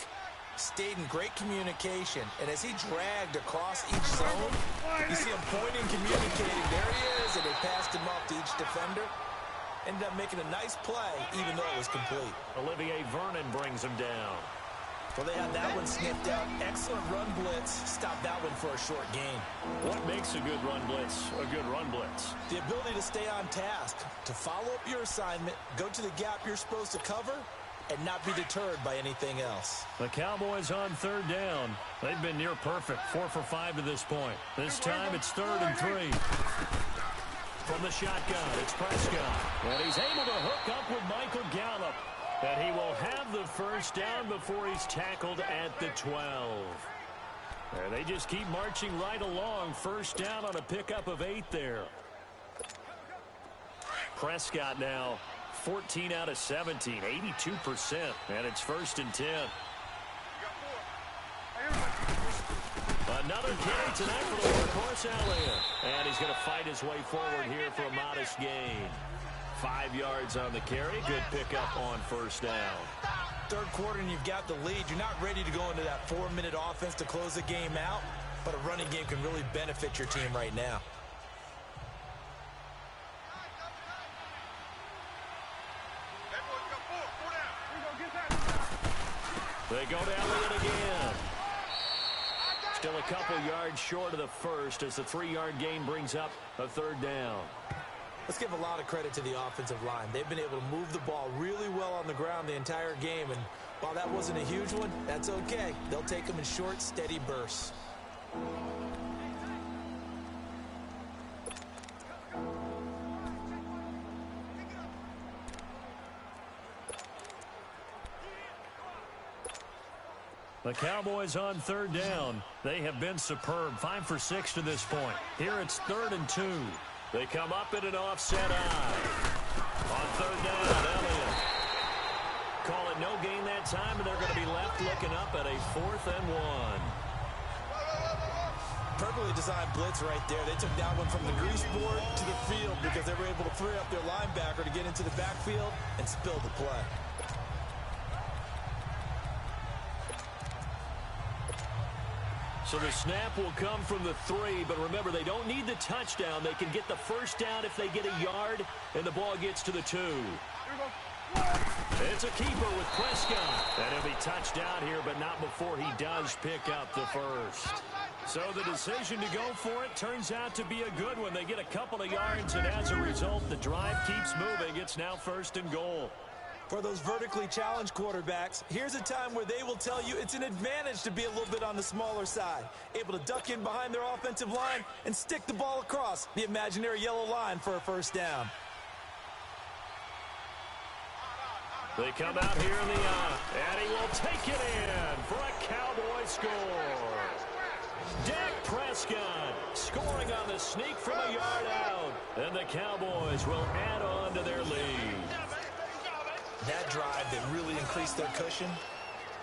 stayed in great communication, and as he dragged across each zone, you see him pointing, communicating. There he is, and they passed him off to each defender. Ended up making a nice play, even though it was complete. Olivier Vernon brings him down. Well, they had that one sniffed out. Excellent run blitz. Stop that one for a short gain. What makes a good run blitz a good run blitz? The ability to stay on task, to follow up your assignment, go to the gap you're supposed to cover, and not be deterred by anything else. The Cowboys on 3rd down. They've been near perfect, 4 for 5 to this point. This time it's 3rd and 3. From the shotgun, it's Prescott. And he's able to hook up with Michael Gallup. And he will have the first down before he's tackled at the 12. And they just keep marching right along. First down on a pickup of 8 there. Prescott now 14 out of 17, 82%. And it's 1st and 10. Another carry tonight for the workhorse Elliott. And he's going to fight his way forward here for a modest gain. 5 yards on the carry. Good pickup on first down. 3rd quarter and you've got the lead. You're not ready to go into that 4-minute offense to close the game out, but a running game can really benefit your team right now. They go to Elliott again. Still a couple yards short of the first as the 3-yard gain brings up a 3rd down. Let's give a lot of credit to the offensive line. They've been able to move the ball really well on the ground the entire game, and while that wasn't a huge one, that's okay. They'll take them in short, steady bursts. The Cowboys on 3rd down. They have been superb, 5 for 6 to this point. Here it's 3rd and 2. They come up in an offset eye. On 3rd down, Elliott. Call it no gain that time, and they're going to be left looking up at a 4th and 1. Perfectly designed blitz right there. They took that one from the grease board to the field because they were able to free up their linebacker to get into the backfield and spill the play. So the snap will come from the 3, but remember, they don't need the touchdown. They can get the first down if they get a yard, and the ball gets to the 2. It's a keeper with Prescott. And he'll be touched down here, but not before he does pick up the first. So the decision to go for it turns out to be a good one. They get a couple of yards, and as a result, the drive keeps moving. It's now 1st and goal. For those vertically challenged quarterbacks, here's a time where they will tell you it's an advantage to be a little bit on the smaller side, able to duck in behind their offensive line and stick the ball across the imaginary yellow line for a first down. They come out here in the and he will take it in for a Cowboy score. Dak Prescott scoring on the sneak from a yard out, and the Cowboys will add on to their lead. That drive that really increased their cushion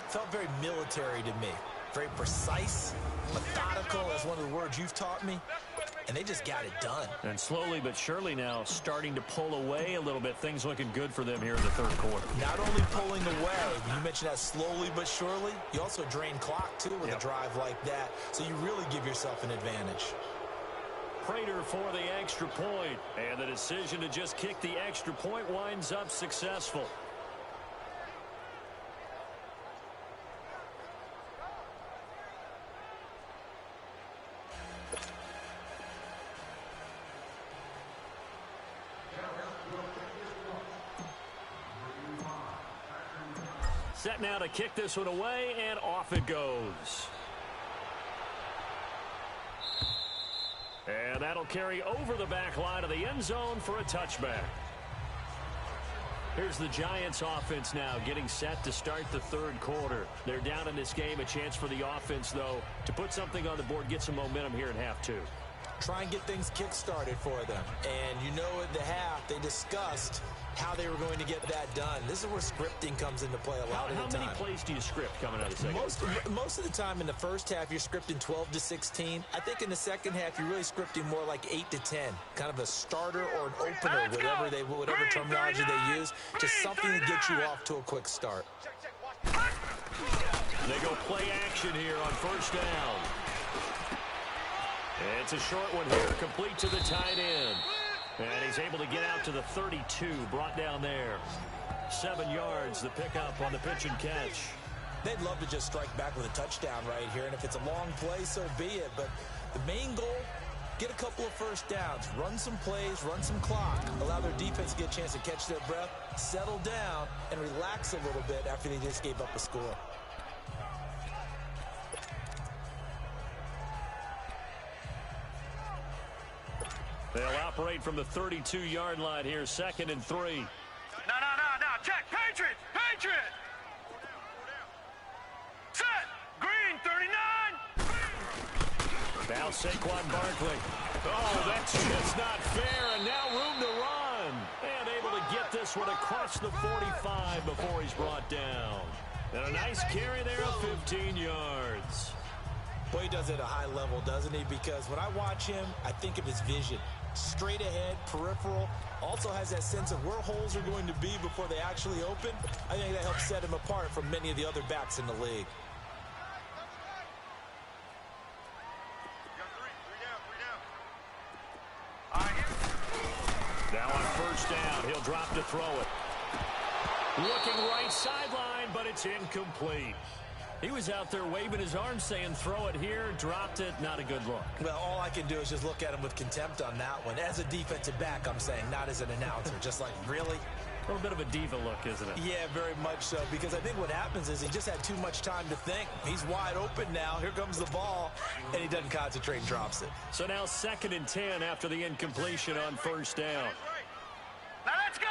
felt very military to me. Very precise, methodical, as one of the words you've taught me. And they just got it done. And slowly but surely now starting to pull away a little bit. Things looking good for them here in the third quarter. Not only pulling away, you mentioned that slowly but surely, you also drain clock, too, with a drive like that. So you really give yourself an advantage. Prater for the extra point. And the decision to just kick the extra point winds up successful. Set now to kick this one away, and off it goes. And that'll carry over the back line of the end zone for a touchback. Here's the Giants offense now getting set to start the third quarter. They're down in this game. A chance for the offense, though, to put something on the board, get some momentum here in half two. Try and get things kick-started for them. And you know at the half, they discussed how they were going to get that done. This is where scripting comes into play a lot of the time. How many plays do you script coming out of the second? Most of the time in the first half, you're scripting 12 to 16. I think in the second half, you're really scripting more like 8 to 10. Kind of a starter or an opener, whatever terminology they use. Just something to get you off to a quick start. They go play action here on first down. It's a short one here, complete to the tight end. And he's able to get out to the 32, brought down there. 7 yards, the pickup on the pitch and catch. They'd love to just strike back with a touchdown right here, and if it's a long play, so be it. But the main goal, get a couple of first downs, run some plays, run some clock, allow their defense to get a chance to catch their breath, settle down, and relax a little bit after they just gave up a score. They'll operate from the 32-yard line here, 2nd and 3. No. Check. Patriot. Set. Green, 39. Now Saquon Barkley. Oh, that's just not fair, and now room to run. And able to get this one across the 45 before he's brought down. And a nice carry there of 15 yards. Boy, he does it at a high level, doesn't he? Because when I watch him, I think of his vision. Straight ahead, peripheral. Also has that sense of where holes are going to be before they actually open. I think that helps set him apart from many of the other backs in the league. Now on first down, he'll drop to throw it. Looking right sideline, but it's incomplete. He was out there waving his arms saying, throw it here, dropped it, not a good look. Well, all I can do is just look at him with contempt on that one. As a defensive back, I'm saying, not as an announcer. Just like, really? A little bit of a diva look, isn't it? Yeah, very much so, because I think what happens is he just had too much time to think. He's wide open now. Here comes the ball, and he doesn't concentrate and drops it. So now 2nd and 10 after the incompletion on first down. Now let's go.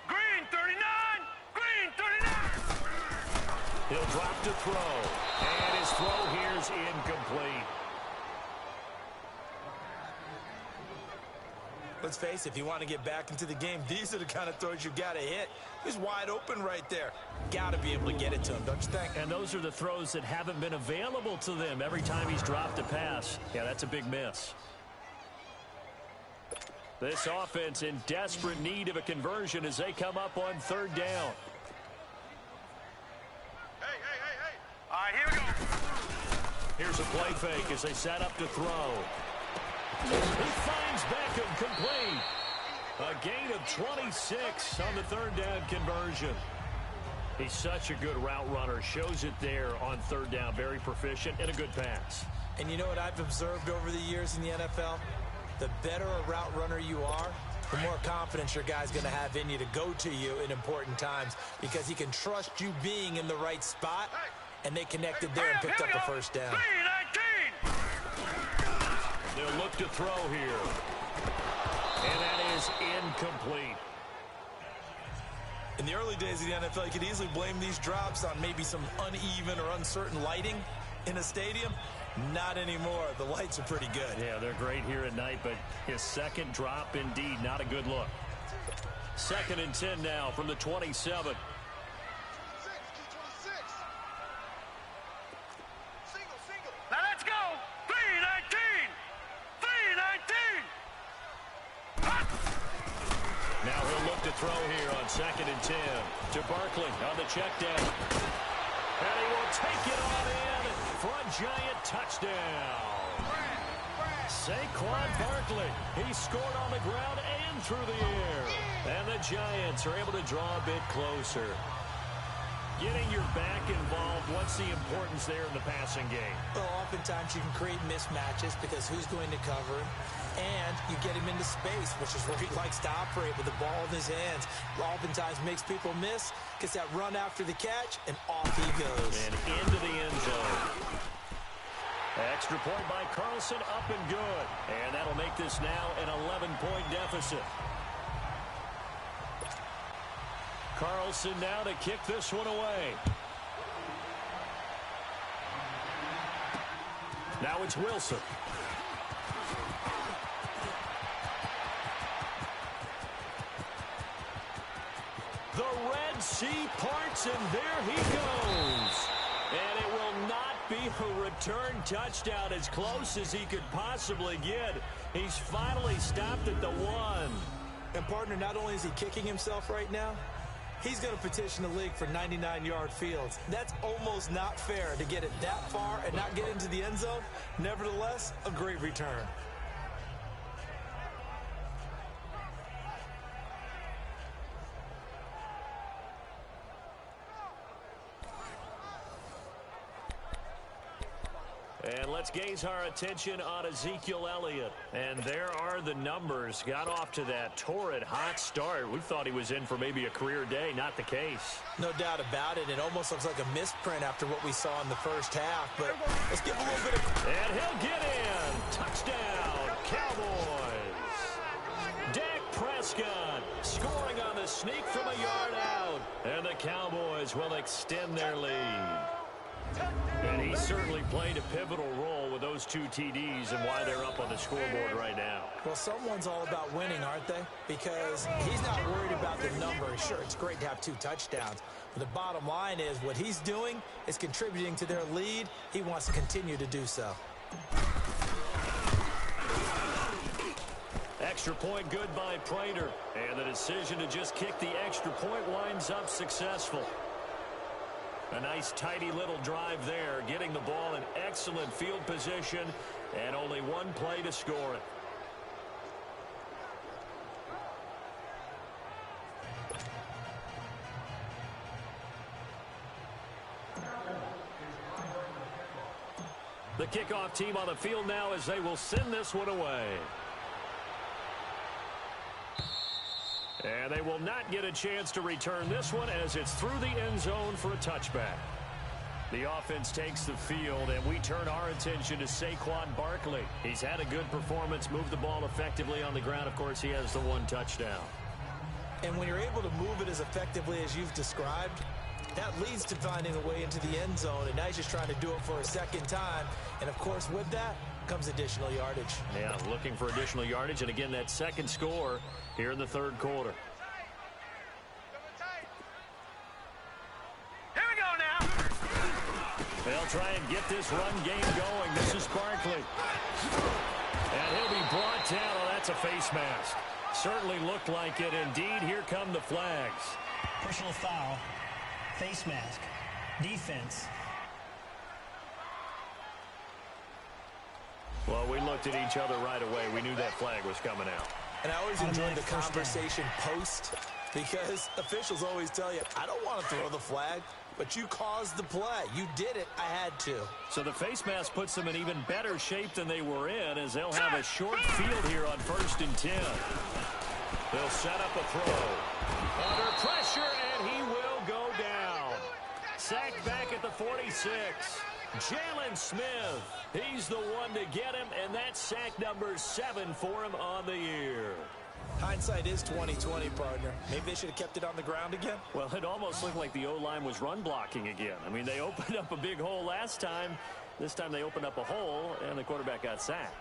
Green, 39. He'll drop to throw, and his throw here's incomplete. Let's face it, if you want to get back into the game, these are the kind of throws you got to hit. He's wide open right there. Got to be able to get it to him, don't you think? And those are the throws that haven't been available to them every time he's dropped a pass. Yeah, that's a big miss. This offense in desperate need of a conversion as they come up on third down. All right, here we go. Here's a play fake as they set up to throw. He finds Beckham complete. A gain of 26 on the third down conversion. He's such a good route runner. Shows it there on third down. Very proficient and a good pass. And you know what I've observed over the years in the NFL? The better a route runner you are, the more confidence your guy's going to have in you to go to you in important times because he can trust you being in the right spot, and they connected there and picked up the first down. They'll look to throw here. And that is incomplete. In the early days of the NFL, you could easily blame these drops on maybe some uneven or uncertain lighting in a stadium. Not anymore. The lights are pretty good. Yeah, they're great here at night, but his second drop, indeed, not a good look. 2nd and 10 now from the 27. 26, 26. Single. Now let's go. 319. 319. Now he'll look to throw here on 2nd and 10 to Barkley on the check down. And he will take it on in for a giant touchdown. Saquon Barkley, he scored on the ground and through the air. And the Giants are able to draw a bit closer. Getting your back involved, what's the importance there in the passing game? Well, oftentimes you can create mismatches because who's going to cover him? And you get him into space, which is where he likes to operate with the ball in his hands. Oftentimes makes people miss, gets that run after the catch, and off he goes. And into the end zone. Extra point by Carlson, up and good. And that'll make this now an 11-point deficit. Carlson now to kick this one away. Now it's Wilson. The Red Sea parts, and there he goes. And it will not be a return touchdown, as close as he could possibly get. He's finally stopped at the 1. And, partner, not only is he kicking himself right now, he's going to petition the league for 99-yard fields. That's almost not fair to get it that far and not get into the end zone. Nevertheless, a great return. And let's gaze our attention on Ezekiel Elliott. And there are the numbers. Got off to that torrid hot start. We thought he was in for maybe a career day. Not the case. No doubt about it. It almost looks like a misprint after what we saw in the first half. But let's give a little bit of... And he'll get in. Touchdown, Cowboys. Dak Prescott scoring on the sneak from a yard out. And the Cowboys will extend their lead. And he certainly played a pivotal role with those 2 TDs and why they're up on the scoreboard right now. Well, someone's all about winning, aren't they? Because he's not worried about the number. Sure, it's great to have 2 touchdowns. But the bottom line is what he's doing is contributing to their lead. He wants to continue to do so. Extra point good by Prater. And the decision to just kick the extra point winds up successful. A nice, tidy little drive there, getting the ball in excellent field position, and only 1 play to score it. The kickoff team on the field now as they will send this one away. And they will not get a chance to return this one as it's through the end zone for a touchback. The offense takes the field, and we turn our attention to Saquon Barkley. He's had a good performance, moved the ball effectively on the ground. Of course, he has the 1 touchdown. And when you're able to move it as effectively as you've described, that leads to finding a way into the end zone, and now he's just trying to do it for a second time. And, of course, with that comes additional yardage. Yeah, looking for additional yardage, and again, that second score here in the 3rd quarter. Here we go now. They'll try and get this run game going. This is Barkley. And he'll be brought down. Oh, that's a face mask. Certainly looked like it. Indeed, here come the flags. Personal foul. Face mask. Defense. Well, we looked at each other right away. We knew that flag was coming out. And I always enjoy the conversation post, because officials always tell you, I don't want to throw the flag, but you caused the play. You did it. I had to. So the face mask puts them in even better shape than they were in, as they'll have a short field here on 1st and 10. They'll set up a throw. Under pressure, and he will go down. Sacked back at the 46. Jalen Smith, he's the one to get him, and that's sack number 7 for him on the year. Hindsight is 20/20, partner. Maybe they should have kept it on the ground again. Well, it almost looked like the O-line was run blocking again. I mean, they opened up a big hole last time. This time they opened up a hole, and the quarterback got sacked.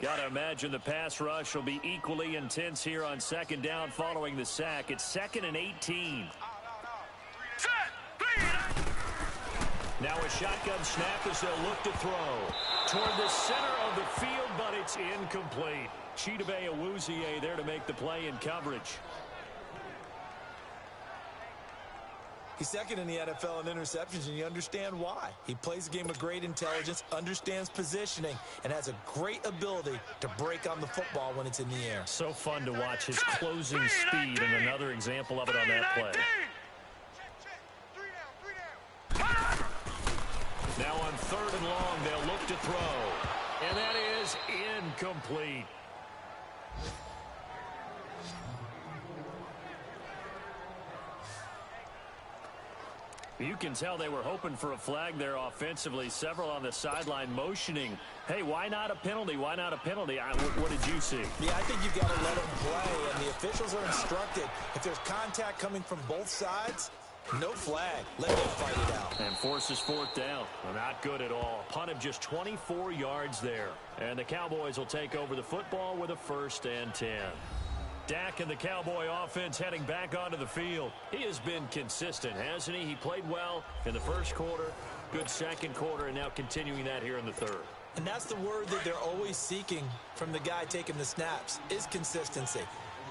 Got to imagine the pass rush will be equally intense here on second down following the sack. It's 2nd and 18. Now a shotgun snap as they'll look to throw. Toward the center of the field, but it's incomplete. Chidobe Awuzie there to make the play in coverage. He's second in the NFL in interceptions, and you understand why. He plays a game of great intelligence, understands positioning, and has a great ability to break on the football when it's in the air. So fun to watch his closing speed, and another example of it on that play. Now on 3rd and long, they'll look to throw. And that is incomplete. You can tell they were hoping for a flag there offensively. Several on the sideline motioning. Hey, why not a penalty? Why not a penalty? What did you see? Yeah, I think you've got to let them play, and the officials are instructed. If there's contact coming from both sides, no flag. Let them fight it out. And forces 4th down. Well, not good at all. Punt of just 24 yards there. And the Cowboys will take over the football with a 1st and 10. Dak and the Cowboy offense heading back onto the field. He has been consistent, hasn't he? He played well in the first quarter, good second quarter, and now continuing that here in the 3rd. And that's the word that they're always seeking from the guy taking the snaps, is consistency.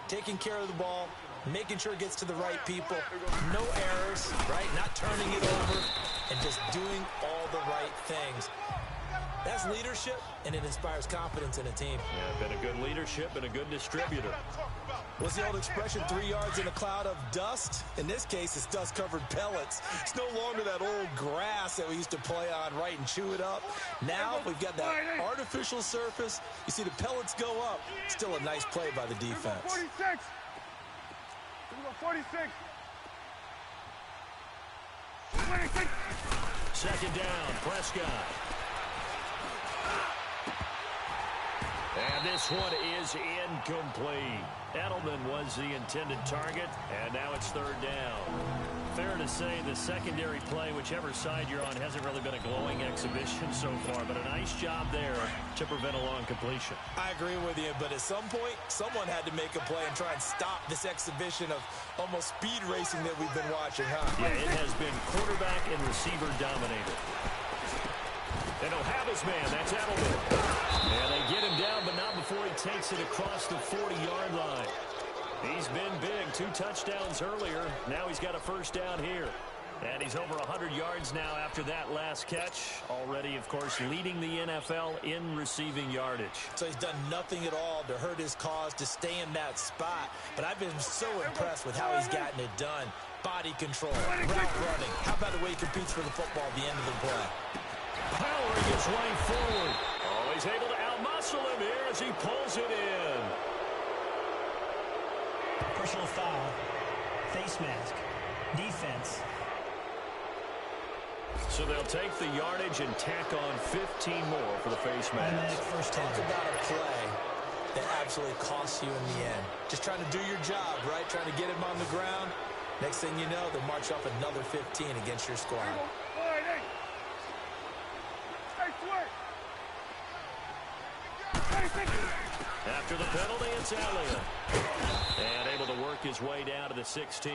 Taking care of the ball, making sure it gets to the right people, no errors, right? Not turning it over, and just doing all the right things. That's leadership, and it inspires confidence in a team. Yeah, been a good leadership and a good distributor. What's the old expression, 3 yards in a cloud of dust? In this case, it's dust-covered pellets. It's no longer that old grass that we used to play on, right, and chew it up. Now we've got that artificial surface. You see the pellets go up. Still a nice play by the defense. 46. 46. 26. Second down, Prescott. And this one is incomplete. Edelman was the intended target, and now it's 3rd down. Fair to say the secondary play, whichever side you're on, hasn't really been a glowing exhibition so far, but a nice job there to prevent a long completion. I agree with you, but at some point, someone had to make a play and try and stop this exhibition of almost speed racing that we've been watching, huh? Yeah, it has been quarterback and receiver dominated. And he'll have his man. That's Edelman. And they get him down, but not before he takes it across the 40-yard line. He's been big. 2 touchdowns earlier. Now he's got a 1st down here. And he's over 100 yards now after that last catch. Already, of course, leading the NFL in receiving yardage. So he's done nothing at all to hurt his cause, to stay in that spot. But I've been so impressed with how he's gotten it done. Body control, route running. How about the way he competes for the football at the end of the play? Powering his way forward. Oh, he's able to outmuscle him here as he pulls it in. Personal foul. Face mask. Defense. So they'll take the yardage and tack on 15 more for the face mask. First Talk about a play that absolutely costs you in the end. Just trying to do your job, right? Trying to get him on the ground. Next thing you know, they'll march off another 15 against your squad. After the penalty, it's Elliott. And able to work his way down to the 16.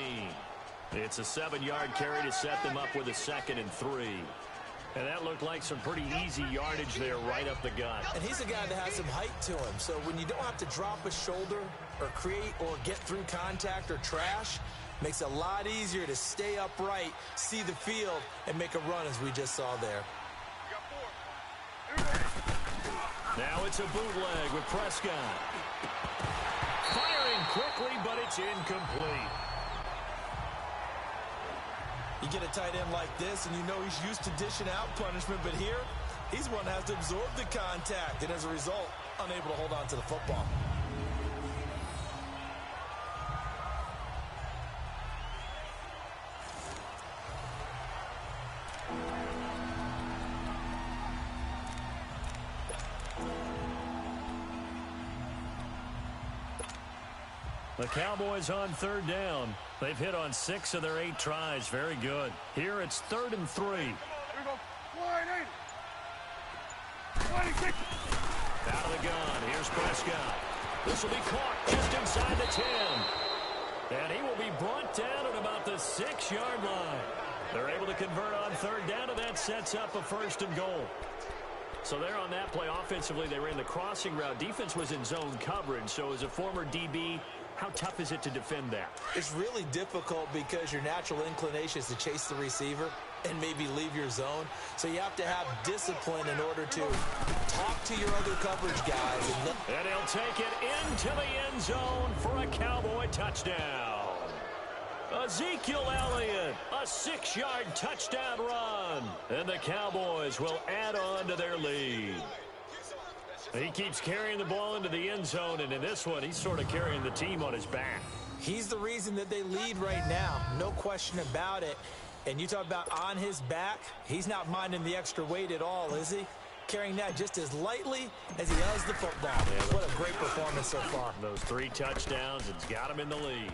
It's a 7-yard carry to set them up with a 2nd and 3. And that looked like some pretty easy yardage there right up the gut. And he's a guy that has some height to him. So when you don't have to drop a shoulder or create or get through contact or trash, makes it a lot easier to stay upright, see the field, and make a run as we just saw there. Now it's a bootleg with Prescott. Firing quickly, but it's incomplete. You get a tight end like this, and you know he's used to dishing out punishment, but here, he's one that has to absorb the contact, and as a result, unable to hold on to the football. The Cowboys on 3rd down. They've hit on 6 of their 8 tries. Very good. Here it's 3rd and 3. Here we go. 26. Out of the gun. Here's Prescott. This will be caught just inside the 10. And he will be brought down at about the 6-yard line. They're able to convert on third down, and that sets up a 1st and goal. So there on that play, offensively, they ran the crossing route. Defense was in zone coverage. So as a former DB, how tough is it to defend that? It's really difficult because your natural inclination is to chase the receiver and maybe leave your zone. So you have to have discipline in order to talk to your other coverage guys. And he'll take it into the end zone for a Cowboy touchdown. Ezekiel Elliott, a 6-yard touchdown run. And the Cowboys will add on to their lead. He keeps carrying the ball into the end zone, and in this one, he's sort of carrying the team on his back. He's the reason that they lead right now. No question about it. And you talk about on his back, he's not minding the extra weight at all, is he? Carrying that just as lightly as he does the football. What a great performance so far. Those 3 touchdowns, it's got him in the lead.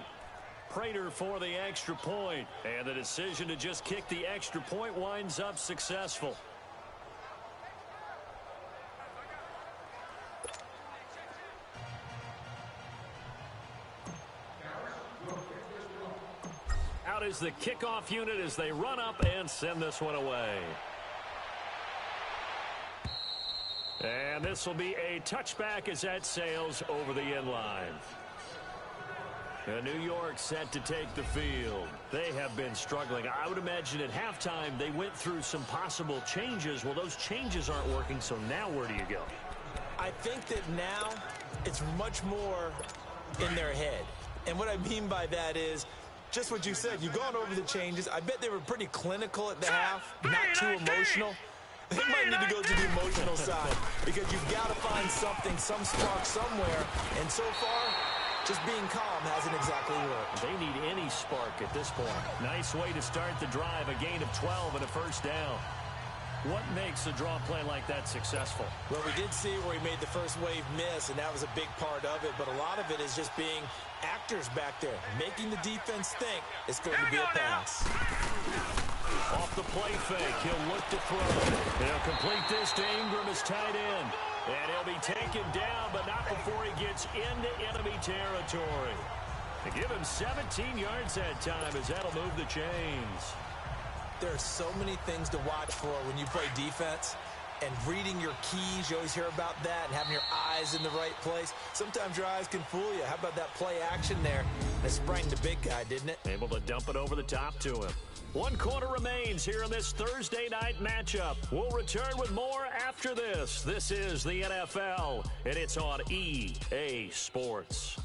Prater for the extra point, and the decision to just kick the extra point winds up successful. Out is the kickoff unit as they run up and send this one away. And this will be a touchback as that sails over the end line. And New York set to take the field. They have been struggling. I would imagine at halftime they went through some possible changes. Well, those changes aren't working, so now where do you go? I think that now it's much more in their head. And what I mean by that is just what you said. You've gone over the changes. I bet they were pretty clinical at the half, not too emotional. They might need to go to the emotional side because you've got to find something, some spark somewhere. And so far, just being calm hasn't exactly worked. They need any spark at this point. Nice way to start the drive, a gain of 12 and a 1st down. What makes a draw play like that successful? Well, we did see where he made the first wave miss, and that was a big part of it. But a lot of it is just being actors back there, making the defense think it's going to be a pass. Off the play fake, he'll look to throw. He'll complete this to Ingram as tight end. And he'll be taken down, but not before he gets into enemy territory. To give him 17 yards that time as that'll move the chains. There are so many things to watch for when you play defense. And reading your keys, you always hear about that, and having your eyes in the right place. Sometimes your eyes can fool you. How about that play action there? It sprang the big guy, didn't it? Able to dump it over the top to him. 1 quarter remains here in this Thursday night matchup. We'll return with more after this. This is the NFL, and it's on EA Sports.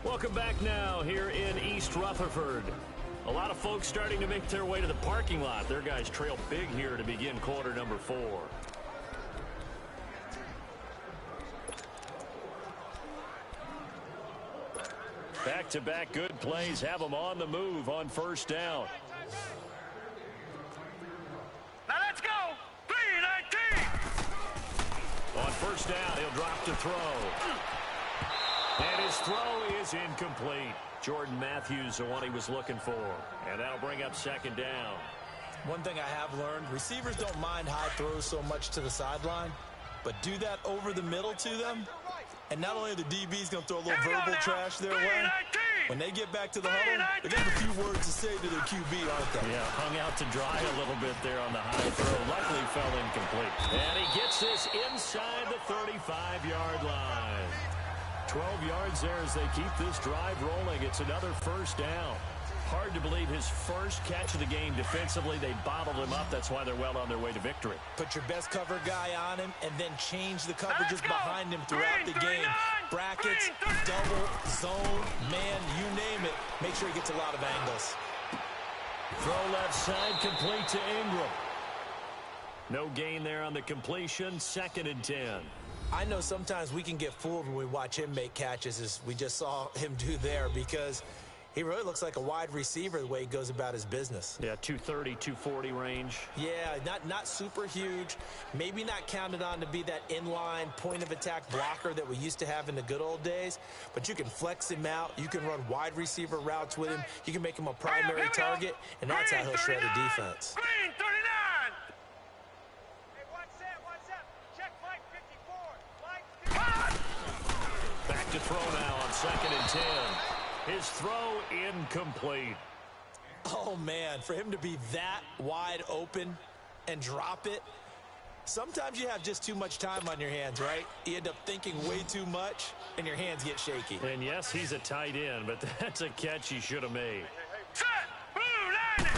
Welcome back now here in East Rutherford. A lot of folks starting to make their way to the parking lot. Their guys trail big here to begin quarter number 4. Back-to-back good plays have them on the move on 1st down. Now let's go. 3-19. On 1st down, he'll drop to throw. And his throw is incomplete. Jordan Matthews, the one he was looking for. And that'll bring up 2nd down. One thing I have learned, receivers don't mind high throws so much to the sideline, but do that over the middle to them. And not only are the DBs going to throw a little verbal trash their way, when they get back to the huddle, they're going to have a few words to say to their QB, aren't they? Yeah, hung out to dry a little bit there on the high throw. Luckily fell incomplete. And he gets this inside the 35-yard line. 12 yards there as they keep this drive rolling. It's another 1st down. Hard to believe his first catch of the game defensively. They bottled him up. That's why they're well on their way to victory. Put your best cover guy on him and then change the coverages behind him throughout the game. Brackets, double, zone, man, you name it. Make sure he gets a lot of angles. Throw left side, complete to Ingram. No gain there on the completion. 2nd and 10. I know sometimes we can get fooled when we watch him make catches, as we just saw him do there, because he really looks like a wide receiver the way he goes about his business. Yeah, 230, 240 range. Yeah, not super huge. Maybe not counted on to be that inline point-of-attack blocker that we used to have in the good old days, but you can flex him out. You can run wide receiver routes with him. You can make him a primary target, and that's how he'll shred a defense. to throw now on 2nd and 10. His throw incomplete. Oh, man, for him to be that wide open and drop it, sometimes you have just too much time on your hands, right? You end up thinking way too much, and your hands get shaky. And, yes, he's a tight end, but that's a catch he should have made. Set. Blue line.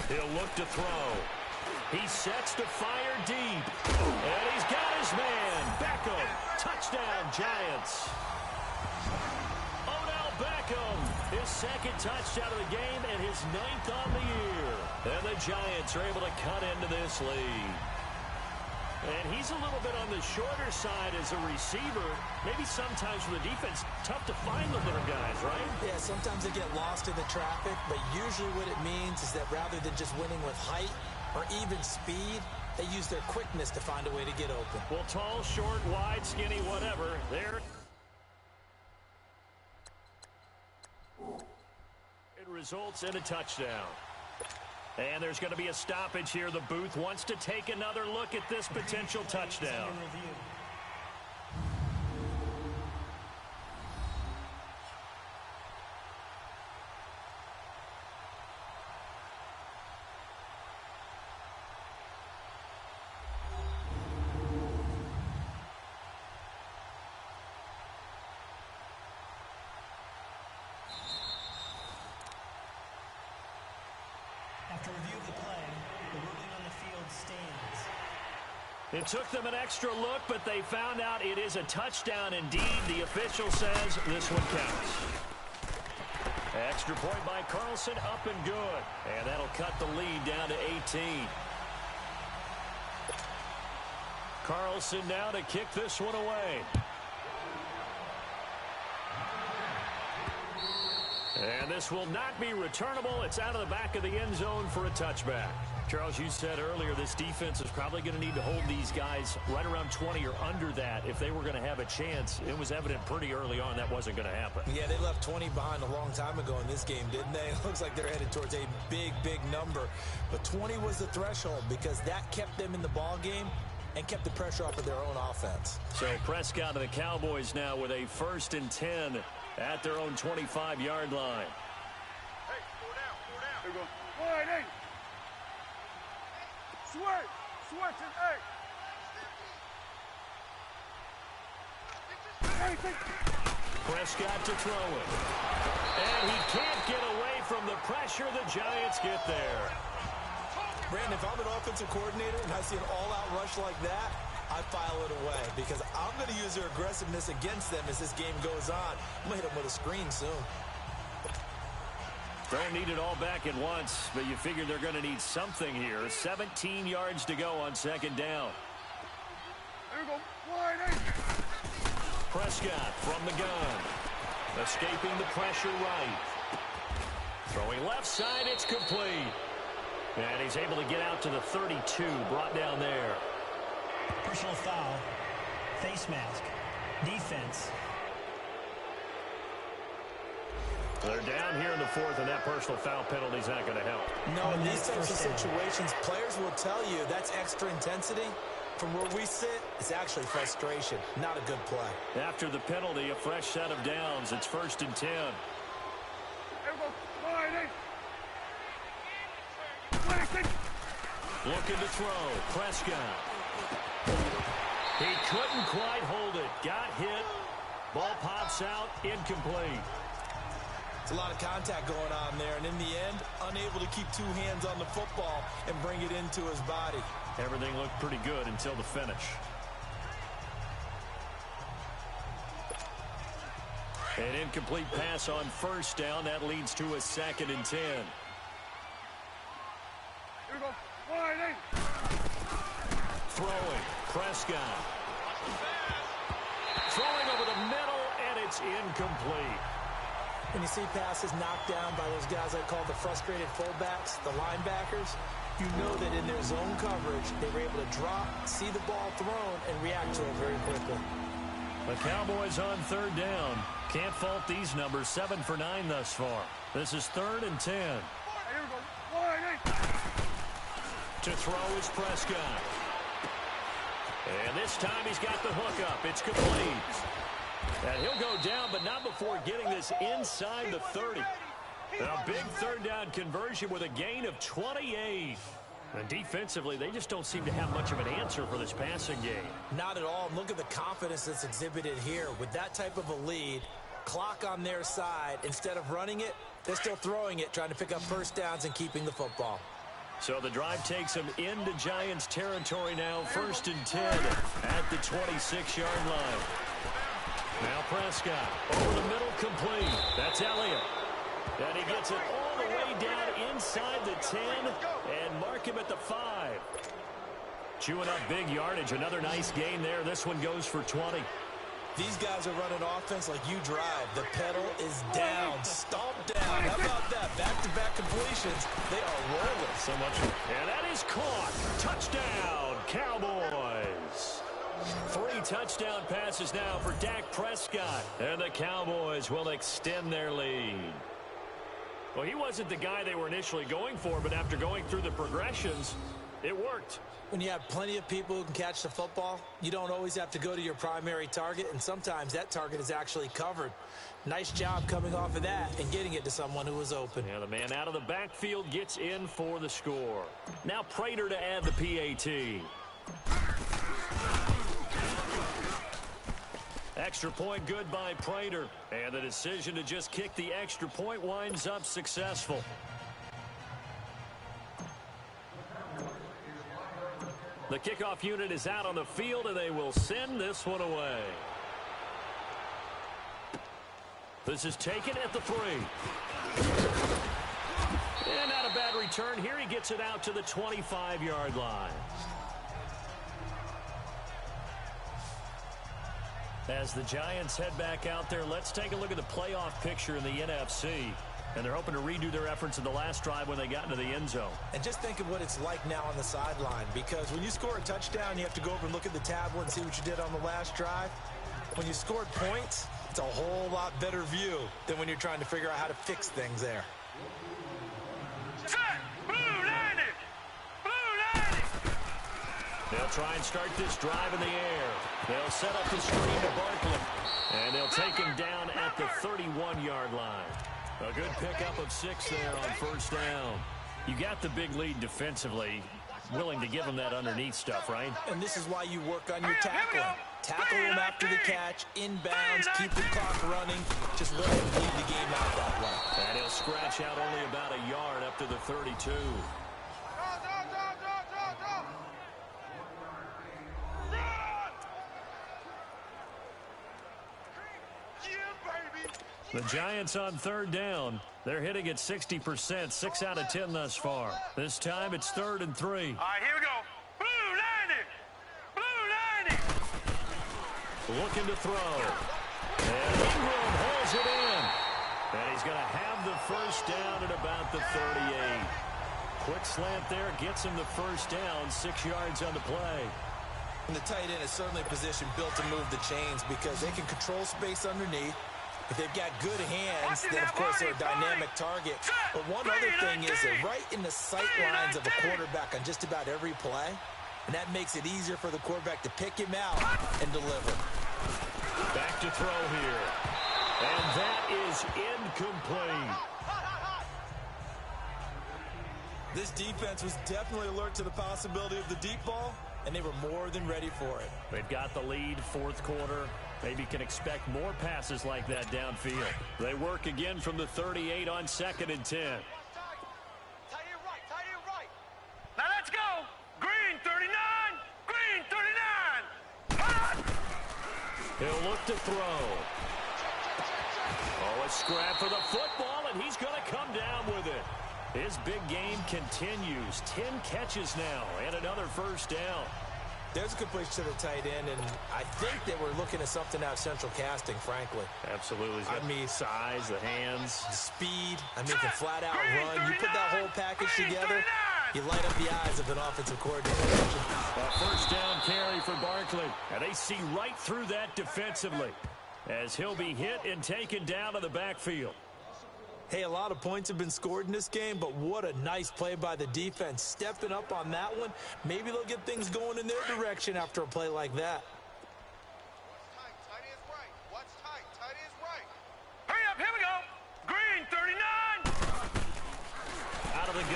He'll look to throw. He sets to fire deep. And he's got his man. Beckham. Touchdown, Giants. Odell Beckham. His 2nd touchdown of the game and his 9th on the year. And the Giants are able to cut into this lead. And he's a little bit on the shorter side as a receiver. Maybe sometimes for the defense, tough to find the little guys, right? Yeah, sometimes they get lost in the traffic, but usually what it means is that rather than just winning with height or even speed, they use their quickness to find a way to get open. Well, tall, short, wide, skinny, whatever. There. It results in a touchdown. And there's going to be a stoppage here. The booth wants to take another look at this potential touchdown. After review of the play, the ruling on the field stands. It took them an extra look, but they found out it is a touchdown indeed. The official says this one counts. Extra point by Carlson, up and good. And that'll cut the lead down to 18. Carlson now to kick this one away. And this will not be returnable. It's out of the back of the end zone for a touchback. Charles, you said earlier this defense is probably going to need to hold these guys right around 20 or under that if they were going to have a chance. It was evident pretty early on that wasn't going to happen. Yeah, they left 20 behind a long time ago in this game, didn't they? It looks like they're headed towards a big, big number. But 20 was the threshold because that kept them in the ball game and kept the pressure off of their own offense. So Prescott and the Cowboys now with a 1st and 10 at their own 25-yard line. Hey, 4 down, 4 down. There you go. Wide 8. Switch and 8. Prescott to throw it. And he can't get away from the pressure. The Giants get there. Brandon, if I'm an offensive coordinator and I see an all-out rush like that, I file it away because I'm going to use their aggressiveness against them as this game goes on. I'm going to hit them with a screen soon. Don't need it all back at once, but you figure they're going to need something here. 17 yards to go on 2nd down. There you go. Wide 8. Prescott from the gun. Escaping the pressure right. Throwing left side, it's complete. And he's able to get out to the 32, brought down there. Personal foul. Face mask. Defense. They're down here in the 4th, and that personal foul penalty is not going to help. No, in these types of situations, players will tell you that's extra intensity. From where we sit, it's actually frustration, not a good play. After the penalty, a fresh set of downs. It's 1st and 10. There you go. Wide 8. 26. Looking to throw. Prescott. He couldn't quite hold it. Got hit. Ball pops out. Incomplete. It's a lot of contact going on there, and in the end, unable to keep 2 hands on the football and bring it into his body. Everything looked pretty good until the finish. An incomplete pass on 1st down. That leads to a 2nd and 10. Here we go. Wide 8. Throwing. Prescott. Throwing over the middle, and it's incomplete. When you see passes knocked down by those guys I call the frustrated fullbacks, the linebackers, you know that in their zone coverage, they were able to drop, see the ball thrown, and react to it very quickly. The Cowboys on 3rd down. Can't fault these numbers. 7 for 9 thus far. This is 3rd and 10. Here we go. Wide 8. To throw is Prescott. And this time he's got the hook up. It's complete. And he'll go down, but not before getting this inside the 30. A big third down conversion with a gain of 28. And defensively, they just don't seem to have much of an answer for this passing game. Not at all. Look at the confidence that's exhibited here. With that type of a lead, clock on their side, instead of running it, they're still throwing it, trying to pick up first downs and keeping the football. So the drive takes them into Giants territory now, 1st and 10 at the 26-yard line. Now Prescott over the middle, complete. That's Elliott. And he gets it all the way down inside the 10 and mark him at the 5. Chewing up big yardage. Another nice gain there. This one goes for 20. These guys are running offense like you drive. The pedal is down. Stomp down. How about that? Back-to-back completions. They are rolling. So much. And that is caught. Touchdown, Cowboys. 3 touchdown passes now for Dak Prescott. And the Cowboys will extend their lead. Well, he wasn't the guy they were initially going for, but after going through the progressions, it worked. When you have plenty of people who can catch the football, you don't always have to go to your primary target, and sometimes that target is actually covered. Nice job coming off of that and getting it to someone who was open. Yeah, the man out of the backfield gets in for the score. Now Prater to add the PAT. Extra point good by Prater. And the decision to just kick the extra point winds up successful. The kickoff unit is out on the field, and they will send this one away. This is taken at the 3. And not a bad return here. He gets it out to the 25-yard line. As the Giants head back out there, let's take a look at the playoff picture in the NFC. And they're hoping to redo their efforts in the last drive when they got into the end zone. And just think of what it's like now on the sideline, because when you score a touchdown, you have to go over and look at the tablet and see what you did on the last drive. When you scored points, it's a whole lot better view than when you're trying to figure out how to fix things there. Set! Blue landing! Blue landing! They'll try and start this drive in the air. They'll set up the screen to Barkley. And they'll take him down at the 31-yard line. A good pickup of 6 there on first down. You got the big lead defensively. Willing to give him that underneath stuff, right? And this is why you work on your tackling. Tackle him after the catch, inbounds, keep the clock running. Just let him lead the game out that way. And he'll scratch out only about a yard up to the 32. The Giants on third down. They're hitting at 60%, 6 out of 10 thus far. This time it's 3rd and 3. All right, here we go. Blue landing! Blue landing! Looking to throw. And Ingram holds it in. And he's going to have the first down at about the 38. Quick slant there gets him the first down, 6 yards on the play. And the tight end is certainly a position built to move the chains because they can control space underneath. If they've got good hands, then of course they're a dynamic target. But one other thing is they're right in the sight lines of a quarterback on just about every play. And that makes it easier for the quarterback to pick him out and deliver. Back to throw here. And that is incomplete. This defense was definitely alert to the possibility of the deep ball, and they were more than ready for it. They've got the lead, 4th quarter. Maybe can expect more passes like that downfield. They work again from the 38 on 2nd and 10. Tight end right, tight end right. Now let's go. Green 39, green 39. He'll look to throw. Oh, a scrap for the football, and he's going to come down with it. His big game continues. 10 catches now and another first down. There's a completion to the tight end, and I think they were looking at something out of central casting, frankly. Absolutely. I mean, size, the hands. the speed. I mean, can flat out run. You put that whole package together, you light up the eyes of an offensive coordinator. A first down carry for Barkley. And they see right through that defensively as he'll be hit and taken down to the backfield. Hey, a lot of points have been scored in this game, but what a nice play by the defense. Stepping up on that one, maybe they'll get things going in their direction after a play like that. Tight end right. Watch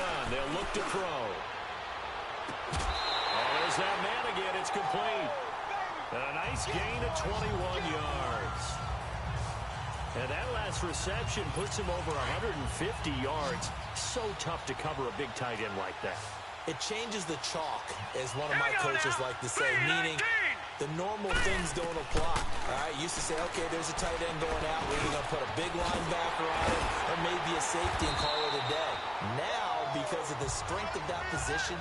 gun. They'll look to throw. Oh, there's that man again. It's complete. And a nice gain of 21 yards. And that last reception puts him over 150 yards. So tough to cover a big tight end like that. It changes the chalk, as one of my coaches like to say, meaning the normal things don't apply. All right, used to say, okay, there's a tight end going out. We're either going to put a big linebacker on it or maybe a safety and call it a day. Now, because of the strength of that position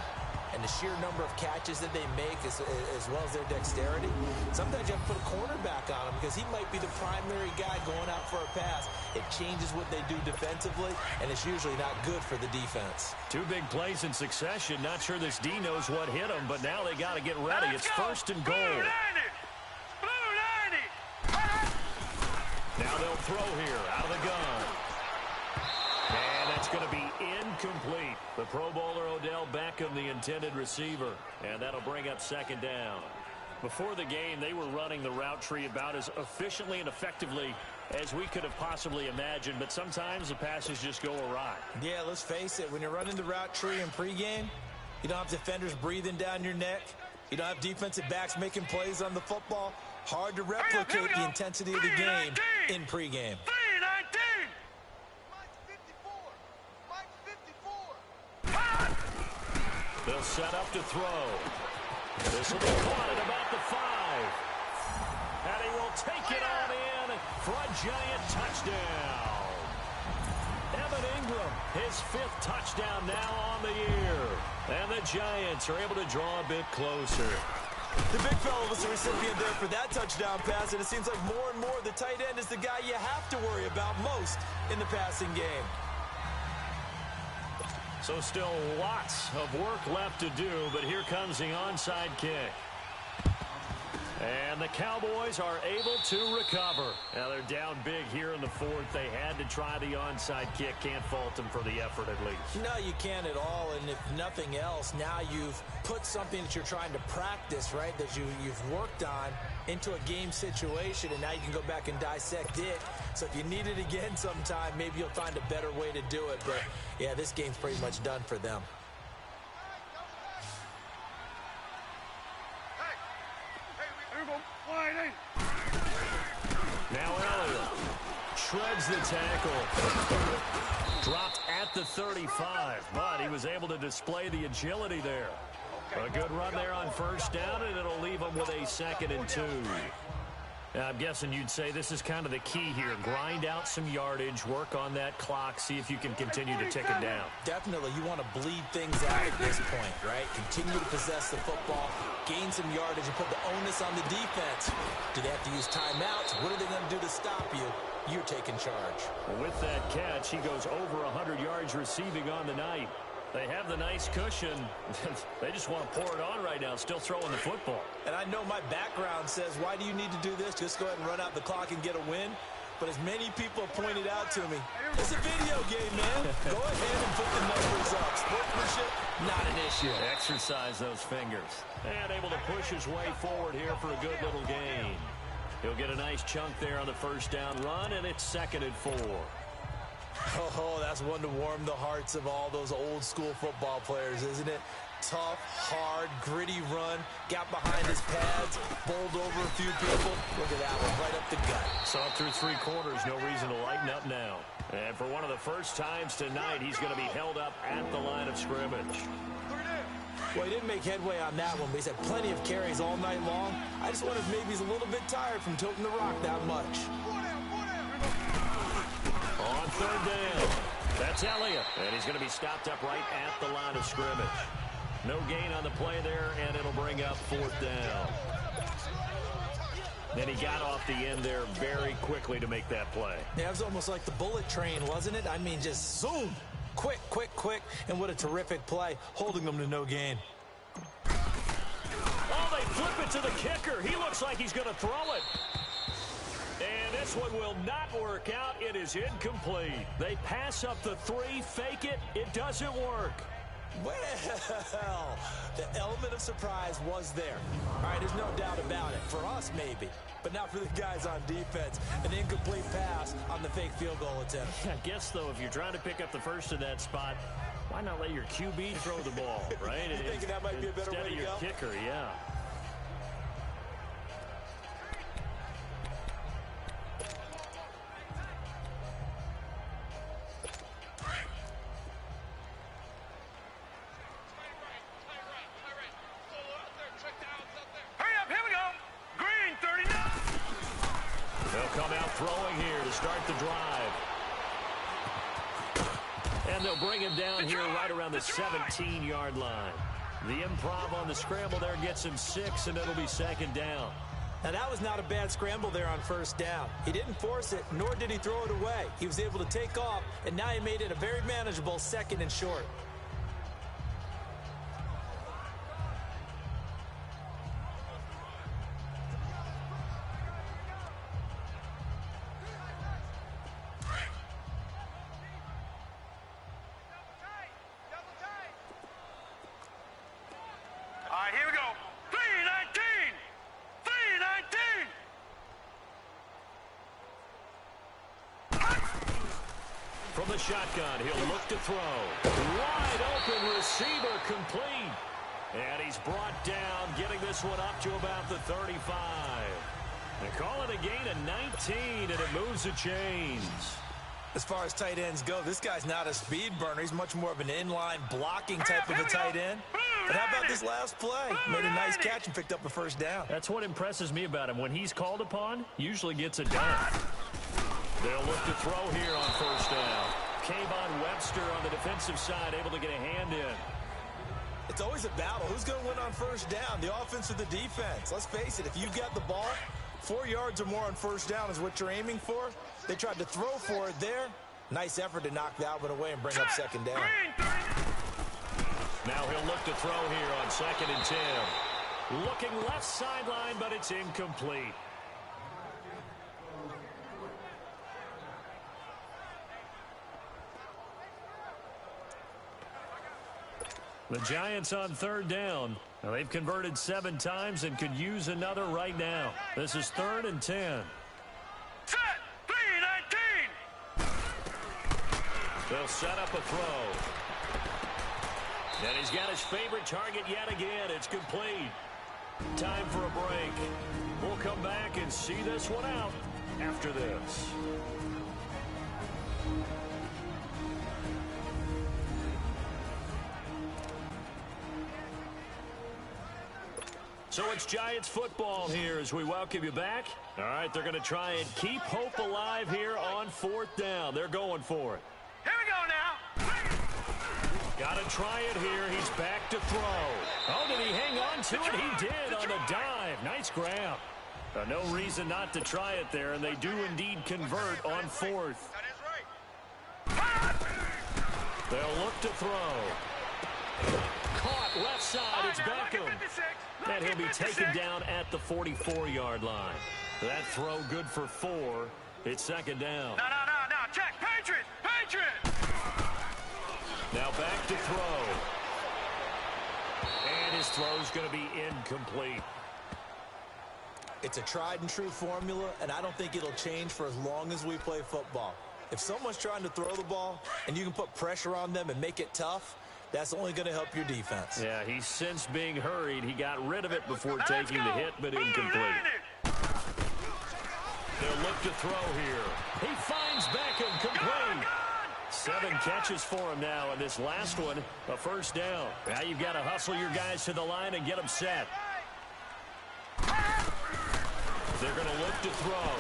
and the sheer number of catches that they make as well as their dexterity, sometimes you have to put a cornerback on him because he might be the primary guy going out for a pass. It changes what they do defensively, and it's usually not good for the defense. Two big plays in succession. Not sure this D knows what hit him, but now they got to get ready. It's first and goal. Blue 90. Now they'll throw here out of the gun. And that's going to be incomplete. The Pro Bowler Odell Beckham, the intended receiver. And that'll bring up second down. Before the game, they were running the route tree about as efficiently and effectively as we could have possibly imagined, but sometimes the passes just go awry. Yeah, let's face it. When you're running the route tree in pregame, you don't have defenders breathing down your neck. You don't have defensive backs making plays on the football. Hard to replicate the intensity of the game in pregame. 319. They'll set up to throw. This will be caught at about the 5. And he will take it on in for a giant touchdown. Evan Ingram, his 5th touchdown now on the year. And the Giants are able to draw a bit closer. The big fella was the recipient there for that touchdown pass, and it seems like more and more the tight end is the guy you have to worry about most in the passing game. So still lots of work left to do, but here comes the onside kick. And the Cowboys are able to recover. Now they're down big here in the 4th. They had to try the onside kick. Can't fault them for the effort at least. No, you can't at all, and if nothing else, now you've put something that you're trying to practice, right, that you've worked on into a game situation, and now you can go back and dissect it. So if you need it again sometime, maybe you'll find a better way to do it. But, yeah, this game's pretty much done for them. Now Elliott shreds the tackle. Dropped at the 35, but he was able to display the agility there. A good run there on first down, and it'll leave him with a 2nd and 2. Now, I'm guessing you'd say this is kind of the key here. Grind out some yardage, work on that clock, see if you can continue to tick it down. Definitely. You want to bleed things out at this point, right? Continue to possess the football, gain some yardage, and put the onus on the defense. Do they have to use timeouts? What are they going to do to stop you? You're taking charge. With that catch, he goes over 100 yards receiving on the night. They have the nice cushion. They just want to pour it on right now, still throwing the football. And I know my background says, why do you need to do this? Just go ahead and run out the clock and get a win. But as many people have pointed out to me, it's a video game, man. Go ahead and put the numbers up. Sportsmanship, not an issue. Exercise those fingers. And able to push his way forward here for a good little gain. He'll get a nice chunk there on the first down run, and it's 2nd and 4. Oh, that's one to warm the hearts of all those old school football players, isn't it? Tough, hard, gritty run, got behind his pads, bowled over a few people. Look at that one, right up the gut. Saw it through 3 quarters, no reason to lighten up now. And for one of the first times tonight, he's going to be held up at the line of scrimmage. Well, he didn't make headway on that one, but he's had plenty of carries all night long. I just wonder if maybe he's a little bit tired from toting the rock that much. On 3rd down, that's Elliott, and he's going to be stopped up right at the line of scrimmage. No gain on the play there, and it'll bring up 4th down. Then he got off the end there very quickly to make that play. Yeah, it was almost like the bullet train, wasn't it? I mean, just zoom. Quick, quick, quick, and what a terrific play, holding them to no gain. Oh, they flip it to the kicker. He looks like he's going to throw it. And this one will not work out. It is incomplete. They pass up the 3, fake it. It doesn't work. Well, the element of surprise was there. All right, there's no doubt about it. For us, maybe. But not for the guys on defense. An incomplete pass on the fake field goal attempt. I guess, though, if you're trying to pick up the first in that spot, why why not let your QB throw the ball, right? You thinking that might be a better way to go? Instead of your kicker, yeah. Hurry up, here we go. Green 39. They'll come out throwing here to start the drive. And they'll bring him down here right around the 17-yard line. The improv on the scramble there gets him 6, and it'll be second down. Now, that was not a bad scramble there on first down. He didn't force it, nor did he throw it away. He was able to take off, and now he made it a very manageable 2nd and short. All right, here we go. 319. 319. From the shotgun, he'll look to throw. Wide open receiver complete. And he's brought down, getting this one up to about the 35. They call it a gain of 19, and it moves the chains. As far as tight ends go, this guy's not a speed burner. He's much more of an inline blocking type of a tight end. But how about this last play? Made a nice catch and picked up a first down. That's what impresses me about him. When he's called upon, usually gets it done. They'll look to throw here on first down. Kayvon Webster on the defensive side, able to get a hand in. It's always a battle. Who's going to win on first down, the offense or the defense? Let's face it, if you got the ball, 4 yards or more on first down is what you're aiming for. They tried to throw for it there. Nice effort to knock that one away and bring up second down. Now he'll look to throw here on 2nd and 10. Looking left sideline, but it's incomplete. The Giants on 3rd down. Now they've converted 7 times and could use another right now. This is 3rd and 10. Set. 319. They'll set up a throw. And he's got his favorite target yet again. It's complete. Time for a break. We'll come back and see this one out after this. So it's Giants football here as we welcome you back. All right, they're going to try and keep hope alive here on 4th down. They're going for it. Here we go now. Got to try it here. He's back to throw. Oh, did he hang on to it? He did on the dive. Nice grab. No reason not to try it there, and they do indeed convert on 4th. That is right. They'll look to throw. Caught left side. It's Beckham. And he'll be taken down at the 44-yard line. That throw good for 4. It's second down. No. Check. Patriot. Now back to throw. And his throw's going to be incomplete. It's a tried and true formula, and I don't think it'll change for as long as we play football. If someone's trying to throw the ball and you can put pressure on them and make it tough, that's only going to help your defense. Yeah, he's since being hurried. He got rid of it before taking the hit, but incomplete. They'll look to throw here. He finds Beckham complete. 7 catches for him now, and this last one, a first down. Now you've got to hustle your guys to the line and get them set. They're going to look to throw.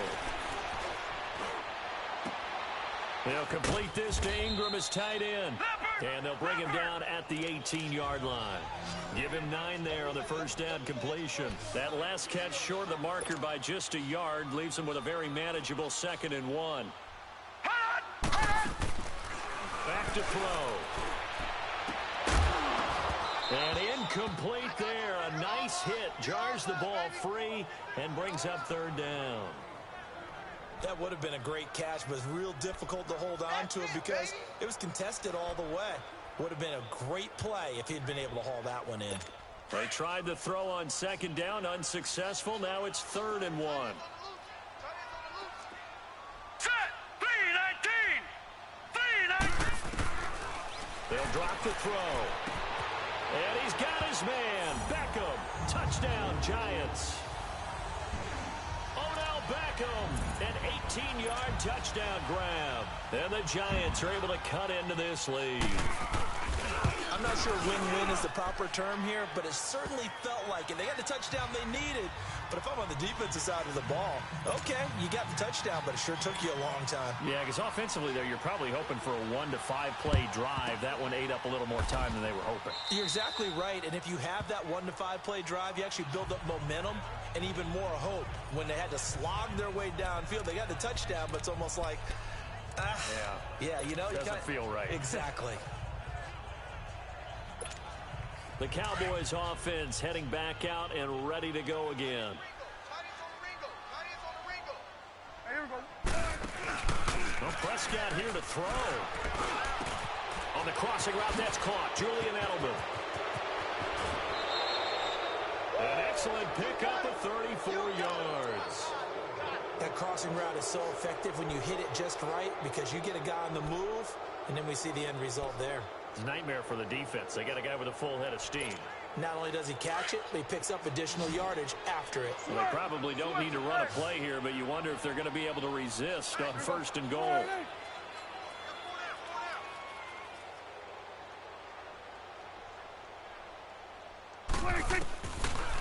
They'll complete this to Ingram as tight end. And they'll bring him down at the 18-yard line. Give him 9 there on the first down completion. That last catch short of the marker by just a yard leaves him with a very manageable 2nd and 1. Back to throw. And incomplete there. A nice hit. Jars the ball free and brings up 3rd down. That would have been a great catch, but it's real difficult to hold on to it because it was contested all the way. Would have been a great play if he'd been able to haul that one in. They tried the throw on 2nd down, unsuccessful. Now it's 3rd and 1. Set. 319. They'll He'll drop the throw. And he's got his man. Beckham. Touchdown, Giants. Odell Beckham, an 18-yard touchdown grab. And the Giants are able to cut into this lead. I'm not sure win-win is the proper term here, but it certainly felt like it. They got the touchdown they needed, but if I'm on the defensive side of the ball, okay, you got the touchdown, but it sure took you a long time. Yeah, because offensively there, you're probably hoping for a 1 to 5 play drive. That one ate up a little more time than they were hoping. You're exactly right, and if you have that 1 to 5 play drive, you actually build up momentum and even more hope. When they had to slog their way downfield, they got the touchdown, but it's almost like, yeah, you know, doesn't feel right. Exactly. The Cowboys offense heading back out and ready to go again. Well, Prescott here to throw. On the crossing route, that's caught. Julian Edelman. An excellent pickup of 34 yards. That crossing route is so effective when you hit it just right because you get a guy on the move, and then we see the end result there. It's a nightmare for the defense. They got a guy with a full head of steam. Not only does he catch it, but he picks up additional yardage after it. Well, they probably don't need to run a play here, but you wonder if they're going to be able to resist on 1st and goal.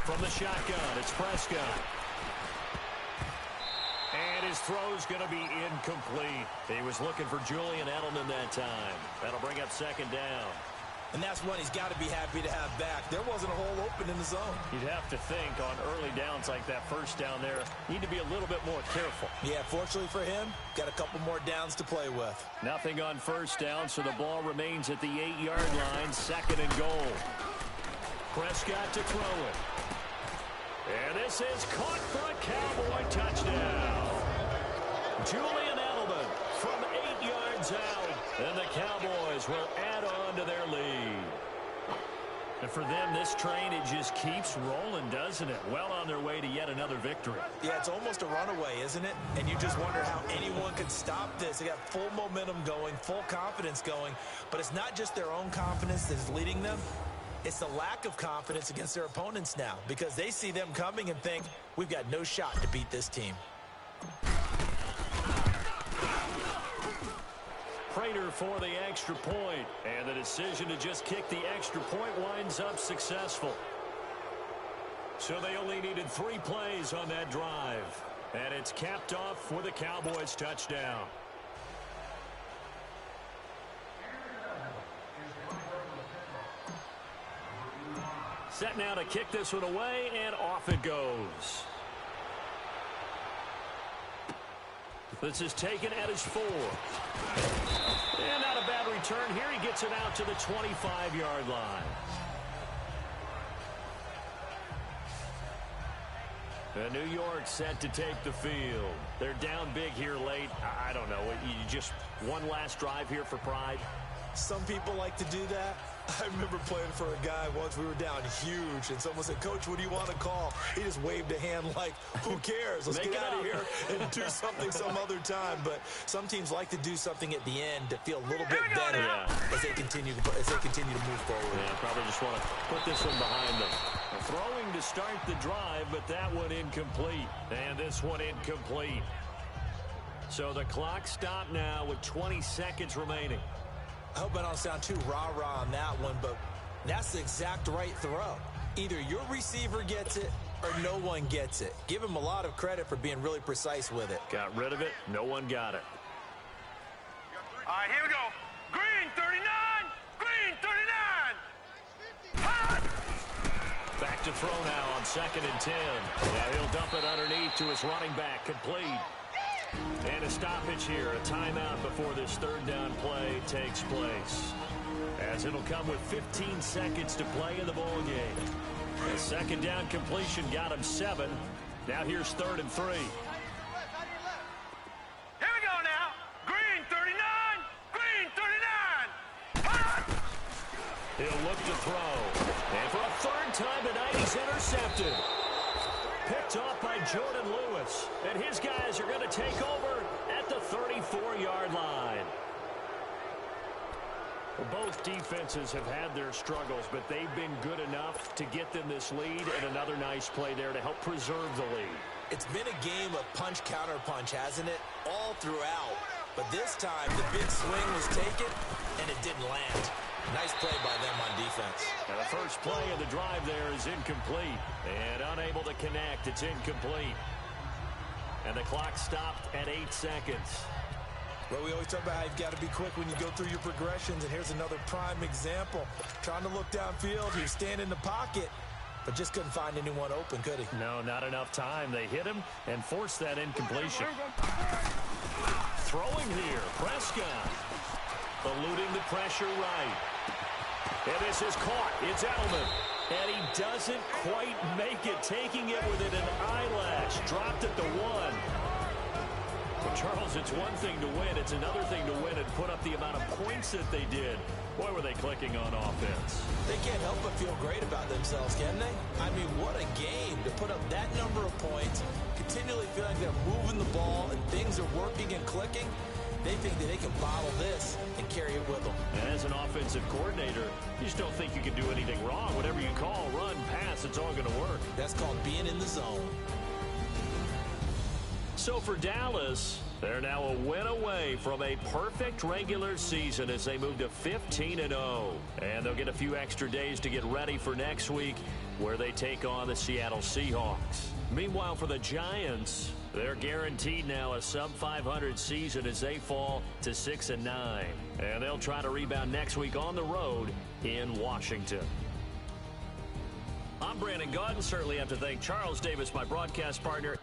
From the shotgun, it's Prescott. And his throw's going to be incomplete. He was looking for Julian Edelman that time. That'll bring up 2nd down. And that's one he's got to be happy to have back. There wasn't a hole open in the zone. You'd have to think on early downs like that 1st down there, need to be a little bit more careful. Yeah, fortunately for him, got a couple more downs to play with. Nothing on 1st down, so the ball remains at the 8-yard line, 2nd and goal. Prescott to throw it. And this is caught for a Cowboy touchdown. Julian Edelman from 8 yards out. And the Cowboys will add on to their lead. And for them, this train, it just keeps rolling, doesn't it? Well on their way to yet another victory. Yeah, it's almost a runaway, isn't it? And you just wonder how anyone could stop this. They got full momentum going, full confidence going. But it's not just their own confidence that's leading them. It's the lack of confidence against their opponents now because they see them coming and think, we've got no shot to beat this team. Prater for the extra point, and the decision to just kick the extra point winds up successful. So they only needed 3 plays on that drive, and it's capped off with a Cowboys touchdown. Set now to kick this one away, and off it goes. This is taken at his 4. And not a bad return here. He gets it out to the 25-yard line. And New York set to take the field. They're down big here late. I don't know. You just one last drive here for pride. Some people like to do that. I remember playing for a guy once. We were down huge, and someone said, Coach, what do you want to call? He just waved a hand like, who cares? Let's get out of here and do something some other time. But some teams like to do something at the end to feel a little bit better as they continue to move forward. Yeah, probably just want to put this one behind them. Throwing to start the drive, but that one incomplete. And this one incomplete. So the clock stopped now with 20 seconds remaining. I hope I don't sound too rah-rah on that one, but that's the exact right throw. Either your receiver gets it or no one gets it. Give him a lot of credit for being really precise with it. Got rid of it. No one got it. All right, here we go. Green 39. Green 39. Hot. Back to throw now on 2nd and 10. Now he'll dump it underneath to his running back. Complete. And a stoppage here, a timeout before this 3rd down play takes place. As it'll come with 15 seconds to play in the ball game. A 2nd down completion got him 7. Now here's 3rd and 3. Here we go now. Green 39. Green 39. Hot. He'll look to throw. And for a 3rd time tonight, he's intercepted. Picked off by Jordan Lewis. And his guys are going to take over at the 34-yard line. Both defenses have had their struggles, but they've been good enough to get them this lead, and another nice play there to help preserve the lead. It's been a game of punch-counter-punch, hasn't it? All throughout. But this time, the big swing was taken, and it didn't land. Nice play by them on defense. And the first play of the drive there is incomplete. And unable to connect, it's incomplete. And the clock stopped at 8 seconds. Well, we always talk about how you've got to be quick when you go through your progressions, and here's another prime example. Trying to look downfield, he was standing in the pocket, but just couldn't find anyone open, could he? No, not enough time. They hit him and forced that incompletion. Throwing here, Prescott. Eluding the pressure right. And this is caught. It's Edelman. And he doesn't quite make it, taking it within an eyelash. Dropped at the 1. But Charles, it's one thing to win. It's another thing to win and put up the amount of points that they did. Boy, were they clicking on offense. They can't help but feel great about themselves, can they? I mean, what a game to put up that number of points, continually feel like they're moving the ball and things are working and clicking. They think that they can bottle this and carry it with them. And as an offensive coordinator, you just don't think you can do anything wrong. Whatever you call, run, pass, it's all going to work. That's called being in the zone. So for Dallas, they're now a win away from a perfect regular season as they move to 15-0. And they'll get a few extra days to get ready for next week, where they take on the Seattle Seahawks. Meanwhile, for the Giants, they're guaranteed now a sub-500 season as they fall to 6-9. And they'll try to rebound next week on the road in Washington. I'm Brandon Gaudin. Certainly have to thank Charles Davis, my broadcast partner.